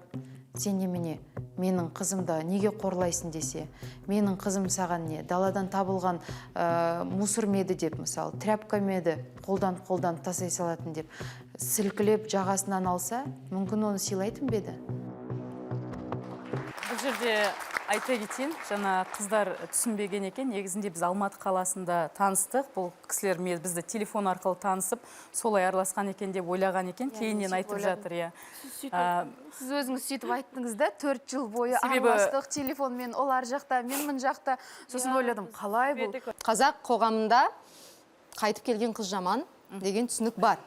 сен немене, менің қызымды неге қорлайсың десе, менің қызым саған не, даладан табылған мусор меді деп, мысалы, тряпка меді, қолдан тастай салатын деп, сілкілеп жағасынан алса, мүмкін оны сыйлайтын беді. Бұл жерде айта кетейін, жаңа қыздар түсінбеген екен, негізінде біз Алматы қаласында таныстық, бұл кісілер бізді телефон арқылы танысып, солай араласқан екен деп ойлаған екен, кейіннен айтып жатыр. Сіз өзіңіз сөйтіп айттыңыз да, 4 жыл бойы араластық телефонмен, ол ар жақта, мен мын жақта, сосын ойладым, қалай бұл? Қазақ қоғамында қайтып келген қыз жаман деген түсінік бар.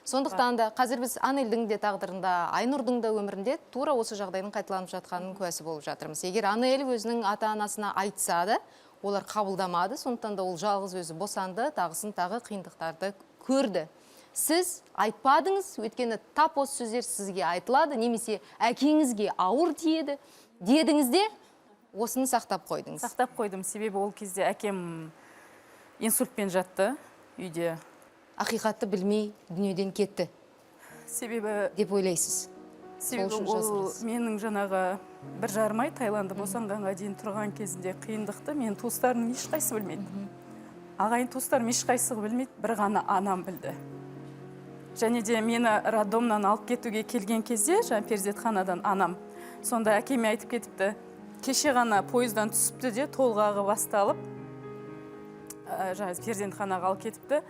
Сондықтан да қазір біз Анелдің де тағдырында, Айнұрдың да өмірінде тура осы жағдайдың қайталанып жатқанын куәсі болып жатырмыз. Егер Анел өзінің ата-анасына айтса да, олар қабылдамады, сондықтан да ол жалғыз өзі босанды, тағысын тағы қиындықтарды көрді. Сіз айтпадыңыз, өйткені тап осы сөздер сізге айтылады, немесе әкеңізге ауыр тиеді, дедіңіз де, осыны сақтап қойдыңыз. Сақтап қойдым, себебі ол кезде әкем инсультпен жатты үйде. Ақиқатты білмей дүниеден кетті. Себебі деп ойлайсыз. Себебі ол менің жаңағы 1 жарым ай Таиландда босанғанға дейін тұрған кезінде қиындықты мен туыстарының ешқайсысы білмейді. Ағайын туыстарым ешқайсысы білмейді, бір ғана анам білді. Және де мені роддомнан алып кетуге келген кезде, перзентханадан анам, сонда әкеме айтып кетіпті, кеше ғана пойыздан түсіпті де толғағы басталып, перзентханаға алып кетіпті.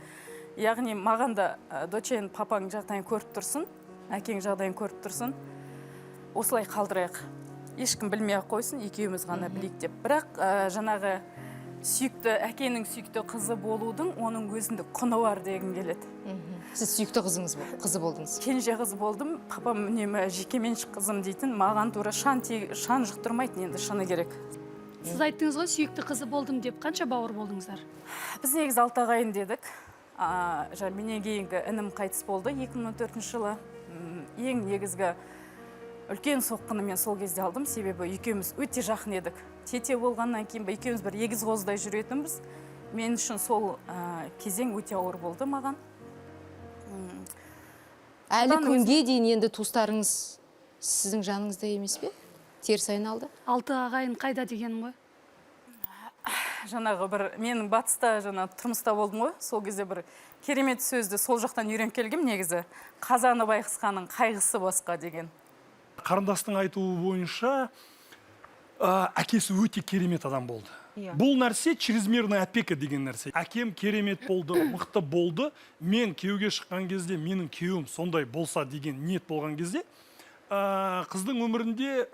Яғни маған да дочен папаң жағдайын көріп тұрсын, әкең жағдайын көріп тұрсын, осылай қалдырайық. Ешкім білмей ақ қойсын, екеуміз ғана білейік деп. Бірақ жаңағы әкенің сүйікті қызы болудың оның өзіндік құны бар дегім келеді. Сіз сүйікті қызы болдыңыз? Кенже қыз болдым, папам үнемі жекеменшік қызым дейтін, маған тура шан жұқтырмайтын енді шыны керек. Сіз айттыңыз ғой, сүйікті қызы болдым деп, қанша бауыр болдыңыздар? Біз негіз 6 ағайын дедік. Менен кейінгі інім қайтыс болды 2014 жылы. Ең негізгі үлкен соққыны мен сол кезде алдым, себебі екеуміз өте жақын едік. Тете болғаннан кейін екеуміз бір егіз қоздай жүретінбіз. Мен үшін сол кезең өте ауыр болды маған. Әлі күнге дейін енді туыстарыңыз сіздің жаныңызда емес пе? Теріс айналды? 6 ағайын қайда дегенім ғой? Жаңағы менің батыста тұрмыста болдым ғой, сол кезде бір керемет сөзді сол жақтан үйреніп келгем негізі. Қазаны байқысқаның қайғысы басқа деген. Қарындастың айтуы бойынша әкесі өте керемет адам болды. Бұл нәрсе чрезмерная опека деген нәрсе. Әкем керемет болды, мықты болды. Мен күйеуге шыққан кезде менің күйеуім сондай болса деген ниет болған кезде, қыздың өмірінде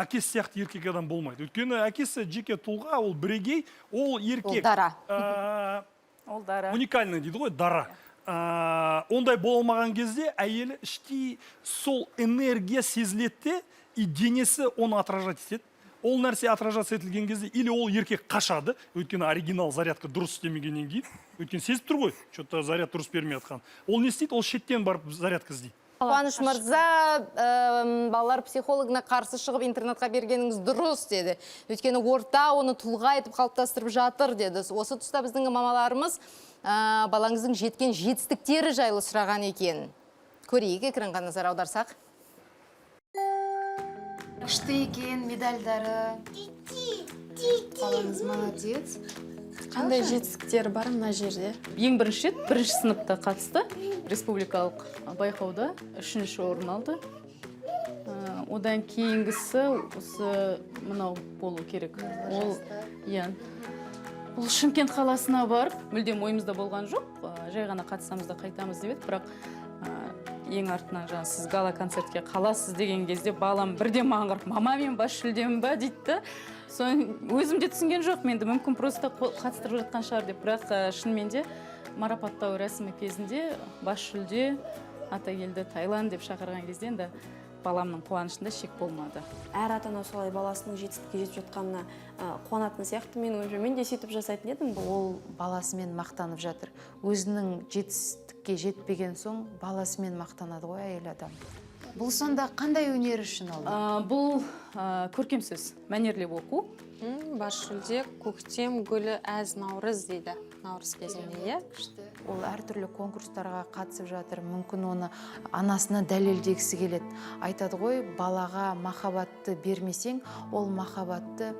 әкесі сияқты еркек адам болмайды. Өйткені әкесі жеке тұлға, ол бірегей, ол еркек. Ол дара. Ол дара. Уникальный дейді ғой, дара. Ондай болмаған кезде әйелі іштей сол энергия сезіледі и денесі оны отражать етеді. Ол нәрсе отражаться етілген кезде или ол еркек қашады, өйткені оригинал зарядка дұрыс істемегеннен кейін, өйткені сезіп тұр ғой, что-то заряд дұрыс бермей жатқан. Ол не істейді? Ол шеттен барып зарядка іздейді. Қуаныш мырза, балалар психологына қарсы шығып интернетқа бергеніңіз дұрыс деді. Өйткені орта оны тұлға етіп қалыптастырып жатыр деді. Осы тұста біздің мамаларымыз балаңыздың жеткен жетістіктері жайлы сұраған екен. Көрейік, экранға назар аударсақ. Күшті екен, медальдары. Балаңыз молодец. Қандай жетістіктері бар мына жерде? Ең бірінші сыныпта қатысты республикалық байқауда 3-ші орын алды. Одан кейінгісі осы мынау болу керек. Ол бұл Шымкент қаласына барып, мүлдем ойымызда болған жоқ. Жай ғана қатысамыз да қайтамыз деп еді, бірақ ең артынан жаңа сіз гала концертке қаласыз деген кезде балам бірден маған қарап, мама мен бас жүлдем ба дейді. Өзім де түсінген жоқ, менді мүмкін просто қатыстырып жатқан шығар деп, бірақ шынымен де марапаттау рәсімі кезінде бас жүлде Атакелді Таиланд деп шақырған кезде енді баламның қуанышында шек болмады. Әр ата-ана солай баласының жетістікке жетіп жатқанына қуанатын сияқты. Мен де сөйтіп жасайтын едім. Ол баласымен мақтанып жатыр. Өзінің жетістікке жетпеген соң баласымен мақтанады ғой әйел адам. Бұл сонда қандай өнер үшін алды? Бұл көркем сөз, мәнерлеп оқу. Бас жүлде көктем гүлі әз наурыз дейді. Наурыз кезінде, Ол әртүрлі конкурстарға қатысып жатыр. Мүмкін оны анасына дәлелдегісі келеді. Айтады ғой, балаға махаббатты бермесең, ол махаббатты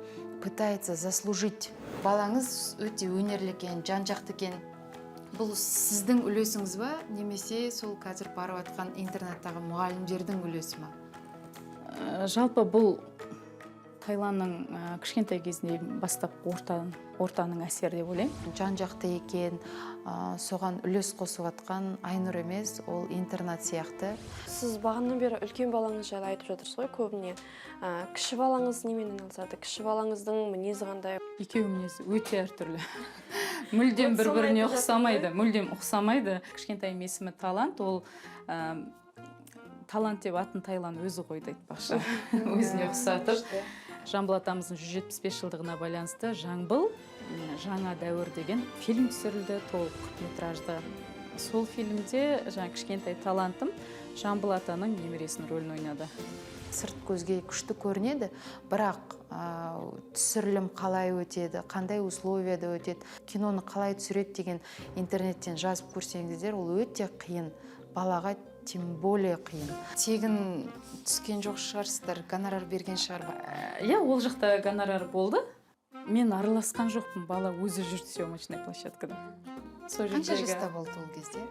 пытается заслужить. Балаңыз өте өнерлі екен, жан-жақты екен. Бұл сіздің үлесіңіз ба, немесе сол қазір барып жатқан интернеттағы мұғалімдердің үлесі ма? Жалпы бұл Таиландның кішкентай кезінде бастап ортаның әсері деп ойлаймын. Жан-жақты екен, соған үлес қосып жатқан Айнұр емес, ол интернат сияқты. Сіз бағаннан бері үлкен балаңыз жайлы айтып жатырсыз ғой көбіне. Кіші балаңыз немен айналысады? Кіші балаңыздың мінезі қандай? Екеуі мінезі өте әртүрлі. Мүлдем бір-біріне ұқсамайды. Кішкентайым есімі Талант, ол Талант деп атын Таиланд өзі қойды айтпақшы. Өзіне ұқсатып. Жамбыл атамыздың 175 жылдығына байланысты Жаңбыл жаңа дәуір деген фильм түсірілді, толық метражды. Сол фильмде кішкентай талантым Жамбыл атаның немересінің рөлін ойнады. Сырт көзге күшті көрінеді, бірақ түсірілім қалай өтеді, қандай условияда өтеді, киноны қалай түсіреді деген интернеттен жазып көрсеңіздер, ол өте қиын. Балаға тем более қиын. Тегін түскен жоқ шығарсыздар, гонорар берген шығар ба? Ол жақта гонорар болды. Мен араласқан жоқпын, бала өзі жүрді съемочный площадкада. Қанша жаста болды ол кезде?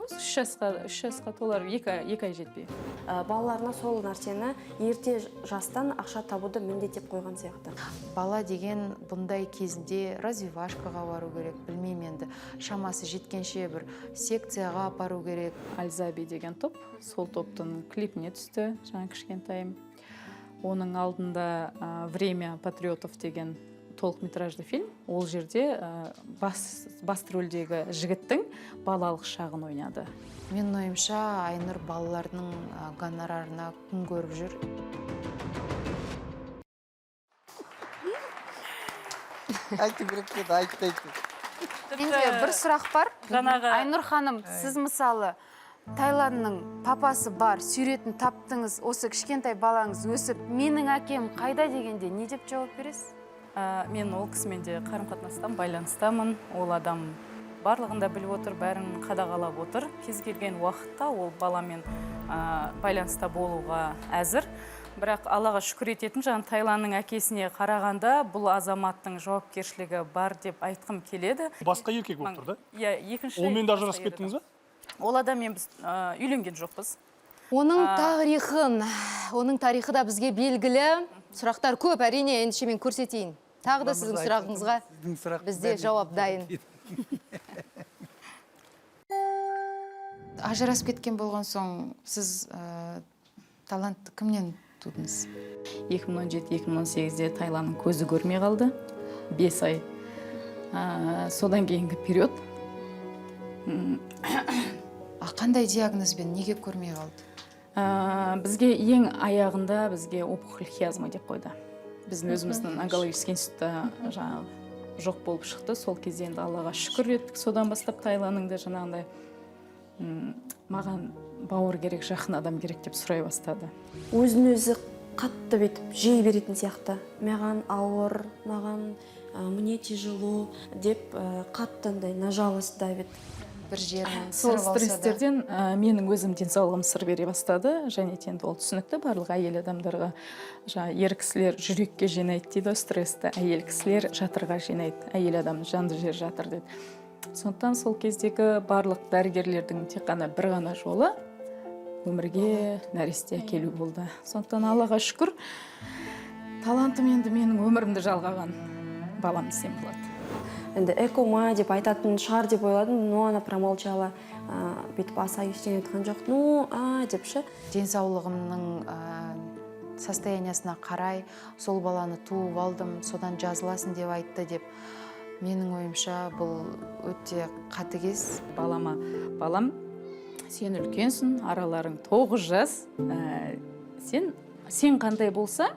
3 жасқа толар, 2 ай жетпей. Балаларына сол нәрсені ерте жастан ақша табуды міндеттеп қойған сияқты. Бала деген бұндай кезінде развивашкаға бару керек, білмеймін енді. Шамасы жеткенше бір секцияға апару керек. Альзаби деген топ, сол топтың клипіне түсті, жаңа кішкентайым. Оның алдында «Время патриотов» деген толықметражды фильм. Ол жерде басты рөлдегі жігіттің балалық шағын ойнады. Мен ойымша Айнұр балалардың гонорарына күн көріп жүр. Менде бір сұрақ бар. Айнұр ханым, сіз мысалы Таиландның папасы бар, суретін таптыңыз, осы кішкентай балаңыз өсіп, менің әкем қайда дегенде не деп жауап бересіз? Мен ол кісімен де қарым-қатынастан байланыстамын. Ол адам барлығында біліп отыр, бәрін қадағалап отыр. Кез келген уақытта ол баламен байланыста болуға әзір. бірақ Аллаға шүкір ететін жаңа Тайланның әкесіне қарағанда бұл азаматтың жауапкершілігі бар деп айтқым келеді. Басқа еркек болып тұр да? Иә, екінші. Олмен де ажырасып кеттіңіз ба? Ол адаммен біз үйленген жоқпыз. Оның тарихы да бізге белгілі. Сұрақтар көп, әрине, ендеше мен көрсетейін. Тағы да сіздің сұрағыңызға бізде жауап дайын. Ажырасып кеткен болған соң, сіз талантты кімнен тудыңыз? 2017-2018-де Тайланның көзі көрмей қалды. 5 ай. Содан кейінгі период. Қандай диагнозбен, неге көрмей қалды? Бізге ең аяғында бізге опухоль хиазма деп қойды. Біздің өзіміздің онкологический институтта жоқ болып шықты. Сол кезде енді Аллаға шүкір еттік. Содан бастап Тайланның да жаңағындай маған бауыр керек, жақын адам керек деп сұрай бастады. Өзін өзі қатты бетіп жей беретін сияқты. Маған ауыр, маған мне тяжело деп қаттындай нажалысты бет. Бір жерін Сол стресстерден менің өзім денсаулығым сыр бере бастады. Және енді ол түсінікті барлық әйел адамдарға. Ер кісілер жүрекке жинайды дейді, стрессті. Әйел кісілер жатырға жинайды. Әйел адам жанды жер жатыр дейді. Сондықтан сол кездегі барлық дәрігерлердің тек қана бір ғана жолы өмірге нәресте әкелу болды. Сондықтан Аллаға шүкір, талантым енді менің өмірімді жалғаған балам десем болады. Енді экома деп айтатын шығар деп ойладым, но она промолчала. Бүйтіп аса ештеңе айтқан жоқ. Депші. Денсаулығымның состояниясына қарай сол баланы туып алдым, содан жазыласың деп айтты деп. Менің ойымша бұл өте қатыгез. Балам, сен үлкенсің, араларың 9 жас. Сен қандай болса,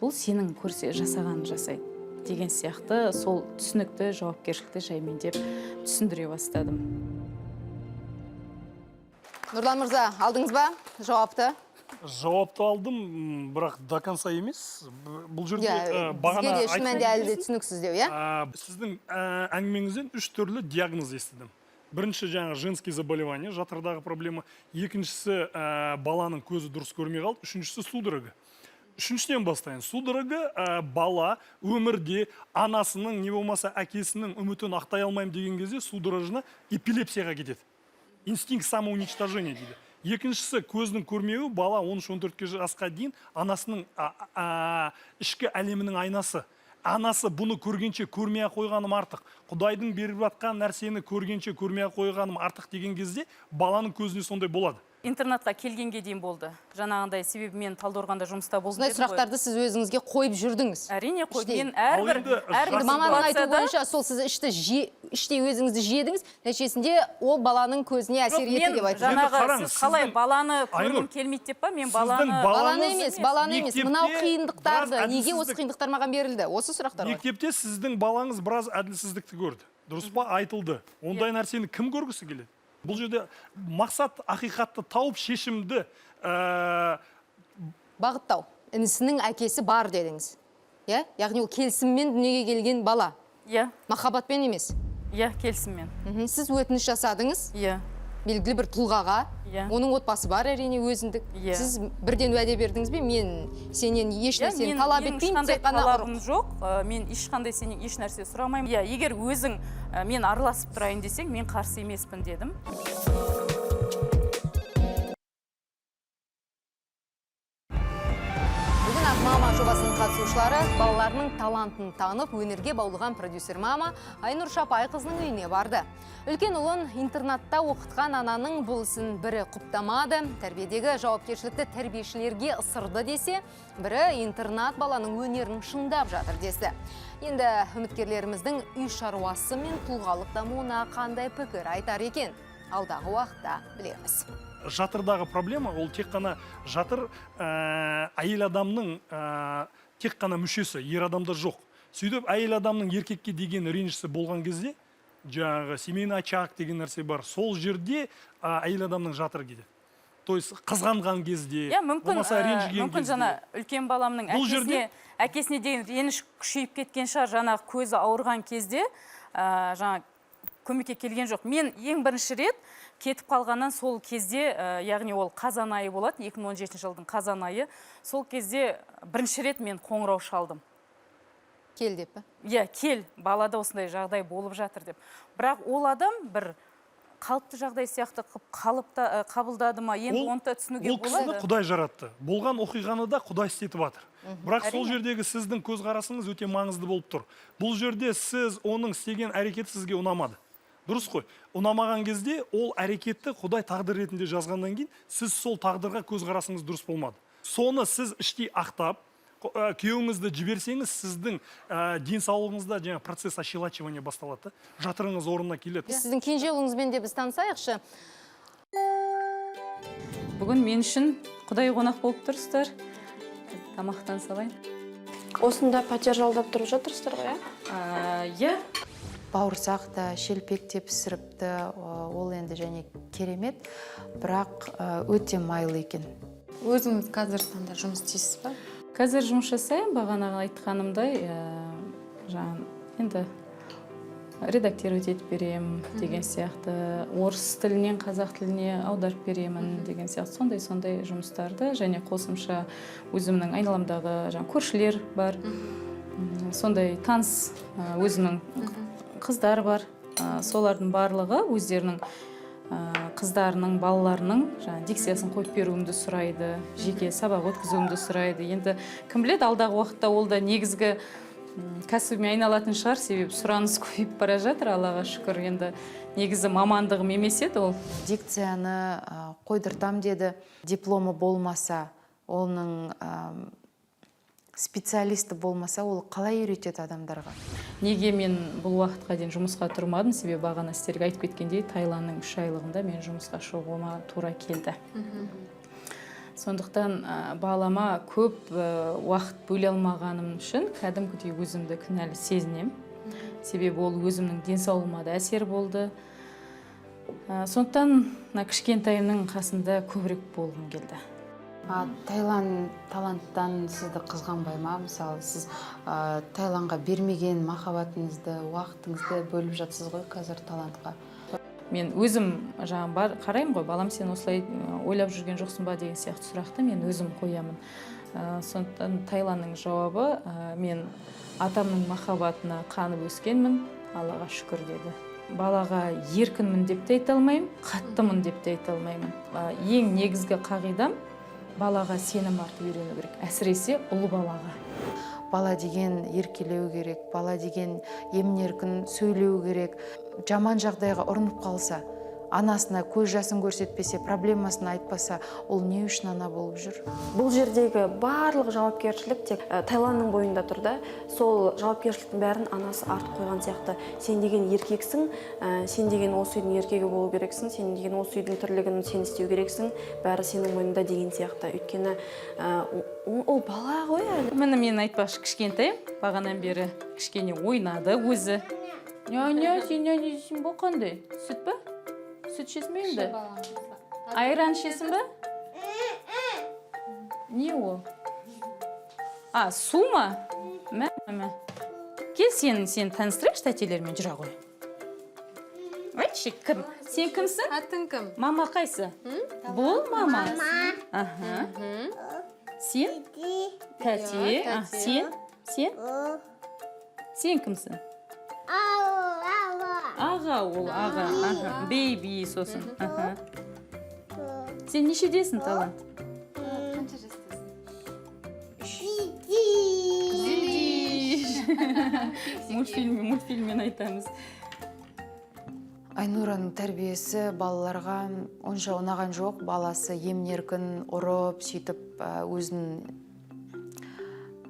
бұл сенің жасағанын жасайды деген сияқты сол түсінікті, жауапкершілікті жаймен деп түсіндіре бастадым. Нұрлан мырза, алдыңыз ба жауапты? Жауапты алдым, бірақ до конца емес. Бұл жерде бізге де шын мәнінде әлі де түсініксіз деу, иә? Сіздің әңгімеңізден 3 түрлі диагноз естідім. Бірінші жаңа женский заболевание, жатырдағы проблема. Екіншісі баланың көзі дұрыс көрмей қалды. Үшіншісі судорога. Үшіншіден бастайын. Судорога бала өмірде анасының, не болмаса әкесінің үмітін ақтай алмайым деген кезде судорожына эпилепсияға кетеді. Инстинкт самоуничтожения дейді. Екіншісі көзінің көрмеуі, бала 13-14 жасқа дейін анасының ішкі әлемінің айнасы. Анасы бұны көргенше көрмей қойғаным артық. Құдайдың беріп жатқан нәрсені көргенше көрмей қойғаным артық деген кезде баланың көзіне сондай болады. Интернатқа келгенге дейін болды. Жаңағындай себебі мен Талдықорғанда жұмыста болдым. Осындай сұрақтарды сіз өзіңізге қойып жүрдіңіз. Әрине қойып. Мен әрбір маманың айтуы бойынша сол сіз іште өзіңізді жедіңіз, нәтижесінде ол баланың көзіне әсер етті деп айтып. Жаңағы сіз қалай баланы көргім келмейді деп па? Мен баланы емес. Мынау қиындықтарды, неге осы қиындықтар маған берілді? Осы сұрақтар бар. Мектепте сіздің балаңыз біраз әділсіздікті көрді. Дұрыс па? Айтылды. Ондай нәрсені кім көргісі келеді? Бұл жерде мақсат ақиқатты тауып шешімді бағыттау. Інісінің әкесі бар дедіңіз. Яғни ол келісіммен дүниеге келген бала. Махаббатпен емес. Келісіммен. Сіз өтініш жасадыңыз. Белгілі бір тұлғаға. Оның отбасы бар әрине өзіндік. Сіз бірден уәде бердіңіз бе? Мен сенен еш нәрсені талап етпеймін, тек қана талабым жоқ. Мен ешқандай сенен еш нәрсе сұрамаймын. Егер өзің мен араласып тұрайын десең, мен қарсы емеспін дедім. Бүгін Ақмама жобасының қатысушылары балаларының талантын танып, өнерге баулыған продюсер мама Айнұр Шапайқызының үйіне барды. Үлкен ұлын интернатта оқытқан ананың бұл ісін бірі құптамады, тәрбиедегі жауапкершілікті тәрбиешілерге ысырды десе, бірі интернат баланың өнерін шыңдап жатыр десе. Енді үміткерлеріміздің үй шаруасы мен тұлғалық дамуына қандай пікір айтар екен? Алдағы уақытта білеміз. Жатырдағы проблема, ол тек қана жатыр әйел адамның тек қана мүшесі, ер адамда жоқ. Сөйтіп, әйел адамның еркекке деген ренжісі болған кезде, жаңағы семейный очаг деген нәрсе бар. Сол жерде әйел адамның жатыры кетеді. То есть қызғанған кезде, болмаса ренжіген кезде. Мүмкін жаңа үлкен баламның әкесіне деген реніш күшейіп кеткен шығар, жаңағы көзі ауырған кезде, жаңа көмекке келген жоқ. Мен ең бірінші рет кетіп қалғаннан сол кезде, яғни ол қазан айы болады, 2017 жылдың қазан айы. Сол кезде бірінші рет мен қоңырау шалдым. Кел деп пе? Иә, кел, балада осындай жағдай болып жатыр деп. Бірақ ол адам бір қалыпты жағдай сияқты қабылдады ма, енді оны да түсінуге Ол кісіні болады. Құдай жаратты. Болған оқиғаны да Құдай істетіп жатыр. Бірақ сол жердегі сіздің көзқарасыңыз өте маңызды болып тұр. Бұл жерде сіз оның істеген әрекеті сізге ұнамады. Дұрыс қой. Ұнамаған кезде ол әрекетті Құдай тағдыр ретінде жазғаннан кейін, сіз сол тағдырға көзқарасыңыз дұрыс болмады. Соны сіз іштей ақтап, күйеуіңізді жіберсеңіз, сіздің денсаулығыңызда жаңа процесс ощелачивания басталады. Жатырыңыз орнына келеді. Сіздің кенже ұлыңызбен де біз танысайықшы. Бүгін мен үшін Құдай қонақ болып тұрсыздар. Тамақтан салайын. Осында пәтер жалдап тұрып жатырсыздар ғой, Иә. Бауырсақ та, шелпек те пісіріпті, ол енді және керемет, бірақ өте майлы екен. Өзіңіз қазір таңда жұмыс істейсіз ба? Қазір жұмыс жасаймын, бағанағы айтқанымдай, енді редактировать етіп беремін деген сияқты, орыс тілінен қазақ тіліне аударып беремін деген сияқты, сондай жұмыстарды, және қосымша өзімнің айналамдағы көршілер бар, сондай таныс өзімнің қыздар бар, солардың барлығы өздерінің қыздарының, балаларының дикциясын қойып беруімді сұрайды, жеке сабақ өткізуімді сұрайды. Енді кім біледі, алдағы уақытта ол да негізгі кәсібіме айналатын шығар, себебі сұраныс көбейіп бара жатыр, Аллаға шүкір. Енді негізі мамандығым емес еді ол. Дикцияны қойдыртам деді, дипломы болмаса, оның специалисті болмаса, ол қалай үйретеді адамдарға? Неге мен бұл уақытқа дейін жұмысқа тұрмадым, себебі бағана сіздерге айтып кеткендей, Таиландның 3 айлығында мен жұмысқа шығуыма тура келді. Сондықтан балама көп уақыт бөле алмағаным үшін кәдімгідей өзімді кінәлі сезінем. Себебі ол өзімнің денсаулығыма да әсер болды. Сондықтан кішкентайымның қасында көбірек болғым келді. Таланттан сізді қызғанбай ма? Мысалы, сіз Таиландға бермеген махаббатыңызды, уақытыңызды бөліп жатсыз ғой қазір талантқа. Мен өзім қараймын ғой, балам, сен осылай ойлап жүрген жоқсың ба деген сияқты сұрақты мен өзім қоямын. Сондықтан Таиландның жауабы, мен атамның махаббатына қанып өскенмін, Аллаға шүкір деді. Балаға еркінмін деп те айта алмаймын, қаттымын деп те айта алмаймын. Ең негізгі қағидам балаға сенім артып үйрену керек, әсіресе ұлы балаға. Бала деген еркелеу керек, бала деген емін-еркін сөйлеу керек. Жаман жағдайға ұрынып қалса, анасына көз жасын көрсетпесе, проблемасын айтпаса, ол не үшін ана болып жүр? Бұл жердегі барлық жауапкершілік тек Таиландның бойында тұр да. Сол жауапкершіліктің бәрін анасы артып қойған сияқты. Сен деген еркексің, сен деген осы үйдің еркегі болу керексің, сен деген осы үйдің тірлігін сен істеу керексің, бәрі сенің мойныңда деген сияқты. Өйткені ол бала ғой әлі. Міне мен айтпақшы, кішкентай, бағанан бері кішкене ойнады өзі. Няня, сен няня дейсің ба қандай? Сүт па? Сүт ішесің бе енді? Айран ішесің ба? Не ол? Су ма? Мә. Кел, сен таныстырайықшы тәтелермен жүре ғой. Айтшы, кім? Сен кімсің? Атын кім? Мама қайсы? Бұл мама? Сен? Тәте? Сен кімсің? Аға ол, аға. Бейби сосын. Сен нешедесің, Талант? Қанша жастасың? Мультфильммен айтамыз. Айнураның тәрбиесі балаларға онша ұнаған жоқ. Баласы емін-еркін ұрып, сөйтіп өзін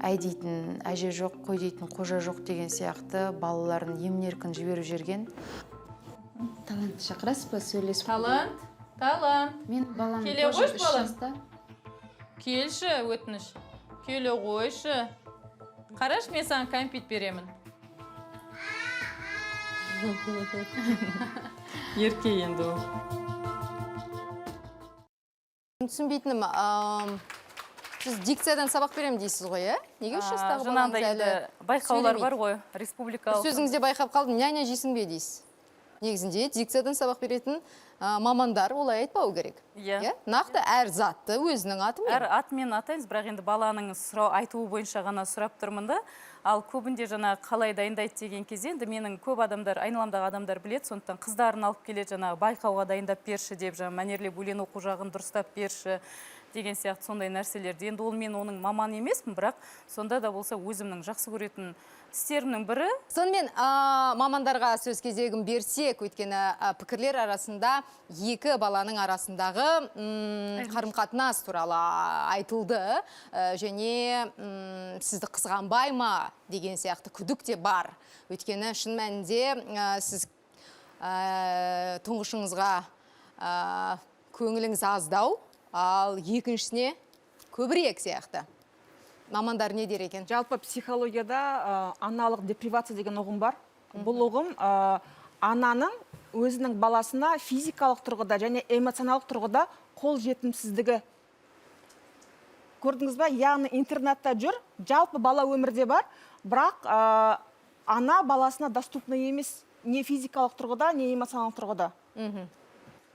әй дейтін әже жоқ, қой дейтін қожа жоқ деген сияқты балаларын емін-еркін жіберіп жүрген. Талант шақырасыз ба, сөйлесіп? Талант. Мен балам Келе қойшы, балам. Келші, өтініш. Келе қойшы. Қараш, мен саған кәмпит беремін. Ерке енді ол. Түсінбейтінім, сіз дикциядан сабақ берем дейсіз ғой, Неге үш жастағы балаңыз әлі байқаулар бар ғой, республикалық. Сөзіңізде байқап қалдым, няня жейсің бе дейсіз? негізінде дикциядан сабақ беретін мамандар олай айтпау керек. Иә. Нақты әр затты өзінің атымен. Әр атымен атаймыз, бірақ енді баланың айтуы бойынша ғана сұрап тұрмын да. Ал көбінде жаңа қалай дайындайды деген кезде енді менің көп адамдар, айналамдағы адамдар біледі, сондықтан қыздарын алып келеді, жаңа байқауға дайындап берші деп, жаңа мәнерлеп өлең оқу жағын дұрыстап берші деген сияқты сондай нәрселерді. Енді ол мен оның маман емеспін, бірақ сонда да болса өзімнің жақсы көретін істерімнің бірі. Сонымен мамандарға сөз кезегін берсек, өйткені пікірлер арасында екі баланың арасындағы қарым-қатынас туралы айтылды, және сізді қызғанбай ма деген сияқты күдік те бар. Өйткені шын мәнінде сіз тұңғышыңызға көңіліңіз аздау, ал екіншісіне көбірек сияқты. Мамандар не дер екен? Жалпы психологияда аналық депривация деген ұғым бар. Бұл ұғым ананың өзінің баласына физикалық тұрғыда және эмоционалық тұрғыда қол жетімсіздігі. Көрдіңіз ба? Яғни интернатта жүр, жалпы бала өмірде бар, бірақ ана баласына доступны емес, не физикалық тұрғыда, не эмоционалық тұрғыда.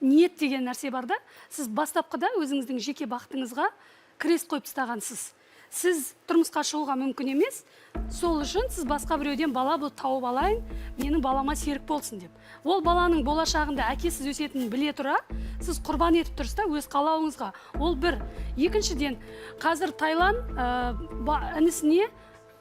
Ниет деген нәрсе бар да, сіз бастапқыда өзіңіздің жеке бақытыңызға крест қойып тастағансыз. Сіз тұрмысқа шығуға мүмкін емес, сол үшін сіз басқа біреуден бала тауып алайын, менің балама серік болсын деп. Ол баланың болашағында әкесіз өсетінін біле тұра, сіз құрбан етіп тұрсыз да өз қалауыңызға. Ол бір. Екіншіден, қазір Тайлан інісіне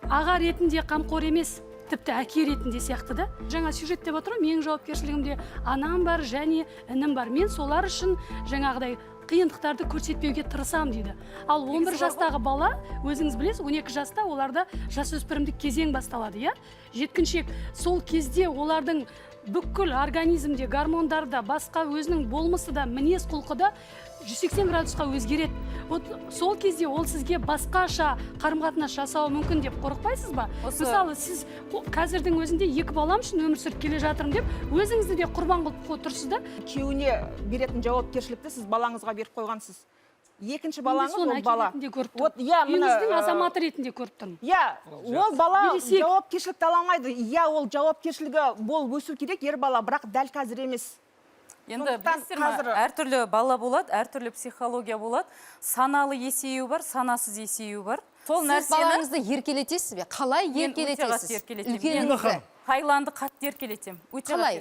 аға ретінде қамқор емес, тіпті әке ретінде сияқты да. Жаңа сюжет деп отырмын, менің жауапкершілігімде анам бар және інім бар. Мен солар үшін жаңағыдай қиындықтарды көрсетпеуге тырысам дейді. Ал 11 жастағы бала, өзіңіз білесіз, 12 жаста оларда жасөспірімдік кезең басталады, иә? Жеткіншек, сол кезде олардың бүкіл организмде, гормондарда, басқа өзінің болмысы да, мінез құлқы да 180 градусқа өзгереді. Сол кезде ол сізге басқаша қарым-қатынас жасауы мүмкін деп қорықпайсыз ба? Мысалы, сіз қазірдің өзінде екі балам үшін өмір сүріп келе жатырмын деп, өзіңізді де құрбан қылып тұрсыз да. Күйеуіне беретін жауапкершілікті сіз балаңызға беріп қойғансыз. Екінші балаңыз ол бала. Үйіңіздің азаматы ретінде көріп тұрмын. Ол бала жауапкершілікті ала алмайды. Ол жауапкершілігі болып өсу керек ер бала, бірақ дәл қазір емес. Енді білесіздер ме, әртүрлі бала болады, әртүрлі психология болады. Саналы есею бар, санасыз есею бар. Сіз балаңызды еркелетесіз бе? Қалай еркелетесіз? Үлкеніңізді? Тайланды қатты еркелетем. Қалай?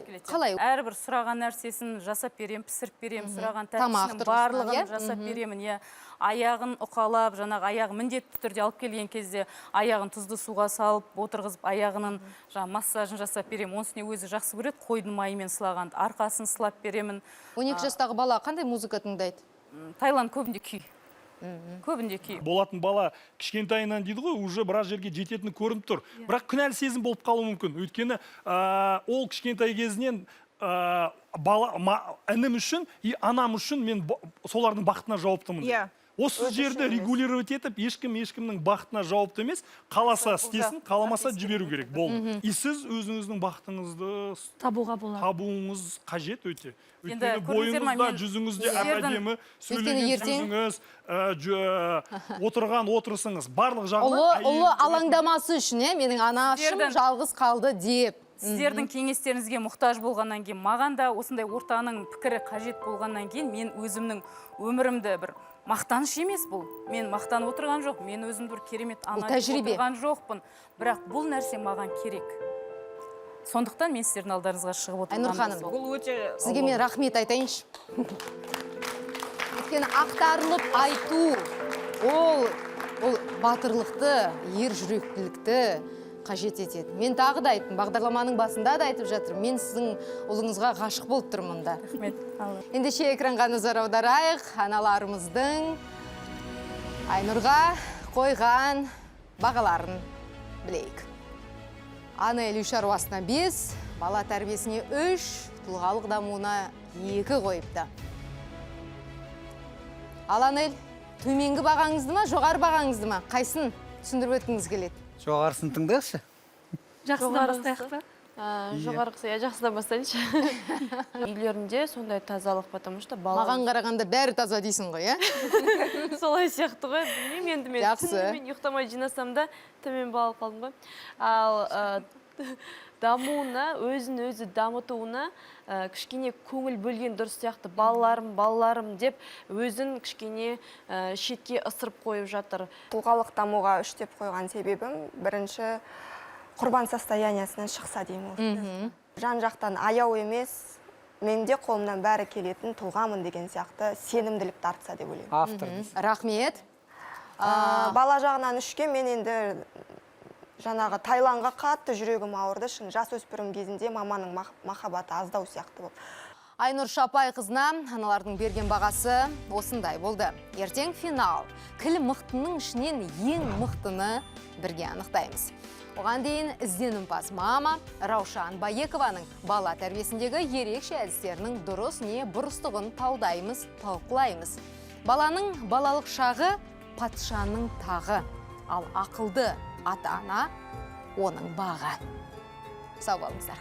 Әрбір сұраған нәрсесін жасап берем, пісіріп берем, сұраған тәттісінің барлығын жасап беремін. Аяғын ұқалап, жаңағы аяғы міндетті түрде алып келген кезде аяғын тұзды суға салып, отырғызып, аяғының массажын жасап беремін. Онысыне өзі жақсы көреді, қойдың майымен сылаған, арқасын сылап беремін. 12 жастағы бала қандай музыка тыңдайды? Тайланд көбінде күй. Көбінде күй. Болатын бала кішкентайынан дейді ғой, уже біраз жерге жететіні көрініп тұр. Бірақ күнәлі сезім болып қалуы мүмкін. Өйткені ол кішкентай кезінен інім үшін и анам үшін мен солардың бақытына жауаптымын. Осы жерді регулировать етіп, ешкімнің бақытына жауапты емес, қаласа істесін, қаламаса жіберу керек болды. И сіз өзіңіздің бақытыңызды табуыңыз қажет өте. Өйткені бойыңызда, жүзіңізде әдемі, сөйлеген сөзіңіз, отырған отырысыңыз, барлық жағынан ұлы алаңдамасы үшін, менің анашым жалғыз қалды деп. Сіздердің кеңестеріңізге мұқтаж болғаннан кейін, маған да осындай ортаның пікірі қажет болғаннан кейін, мен өзімнің өмірімді бір мақтаныш емес бұл. Мен мақтанып отырған жоқ, мен өзімді бір керемет ана деп отырған жоқпын. Бірақ бұл нәрсе маған керек. Сондықтан мен сіздердің алдарыңызға шығып отырғаным. Айнұр ханым, сізге мен рахмет айтайыншы. Өйткені ақтарылып айту, ол батырлықты, ер жүректілікті қажет етеді. Мен тағы да айттым, бағдарламаның басында да айтып жатырмын. Мен сіздің ұлыңызға ғашық болып тұрмын да. Рахмет. Ендеше экранға назар аударайық, аналарымыздың Айнұрға қойған бағаларын білейік. Ана үй шаруасына 5, бала тәрбиесіне 3, тұлғалық дамуына 2 қойыпты. Ал Анел, төменгі бағаңызды ма, жоғары бағаңызды ма? Қайсын түсіндіріп өткіңіз келеді? Жоғарысын тыңдашы. Жақсыдан бастайық па? Жоғарғысы, жақсыдан бастайыншы. Үйлерінде сондай тазалық, потому что бала... Маған қарағанда бәрі таза дейсің ғой, ә? Солай сияқты ғой, білмеймін, енді мен түнімен ұйықтамай жинасам да төмен балып қалдым ғой. Ал дамуына, өзін өзі дамытуына кішкене көңіл бөлген дұрыс сияқты. Балаларым деп өзін кішкене шетке ысырып қойып жатыр. Тұлғалық дамуға 3 деп қойған себебім, бірінші құрбан состояниясынан шықса деймін. Жан жақтан аяу емес, менде қолымнан бәрі келетін тұлғамын деген сияқты сенімділікті артса деп ойлаймын. Автор. Рахмет. Бала жағынан 3-ке мен енді жаңағы Таиландға қатты жүрегім ауырды. Шын жас өспірім кезінде маманың махаббаты аздау сияқты болды. Айнұр Шапай қызына аналардың берген бағасы осындай болды. Ертең финал. Кіл мықтының ішінен ең мықтыны бірге анықтаймыз. Оған дейін ізденімпаз мама Раушан Баекованың бала тәрбиесіндегі ерекше әдістерінің дұрыс не бұрыстығын талдаймыз, талқылаймыз. Баланың балалық шағы патшаның тағы, ал ақылды ата-ана оның бағы. Сау болыңыздар.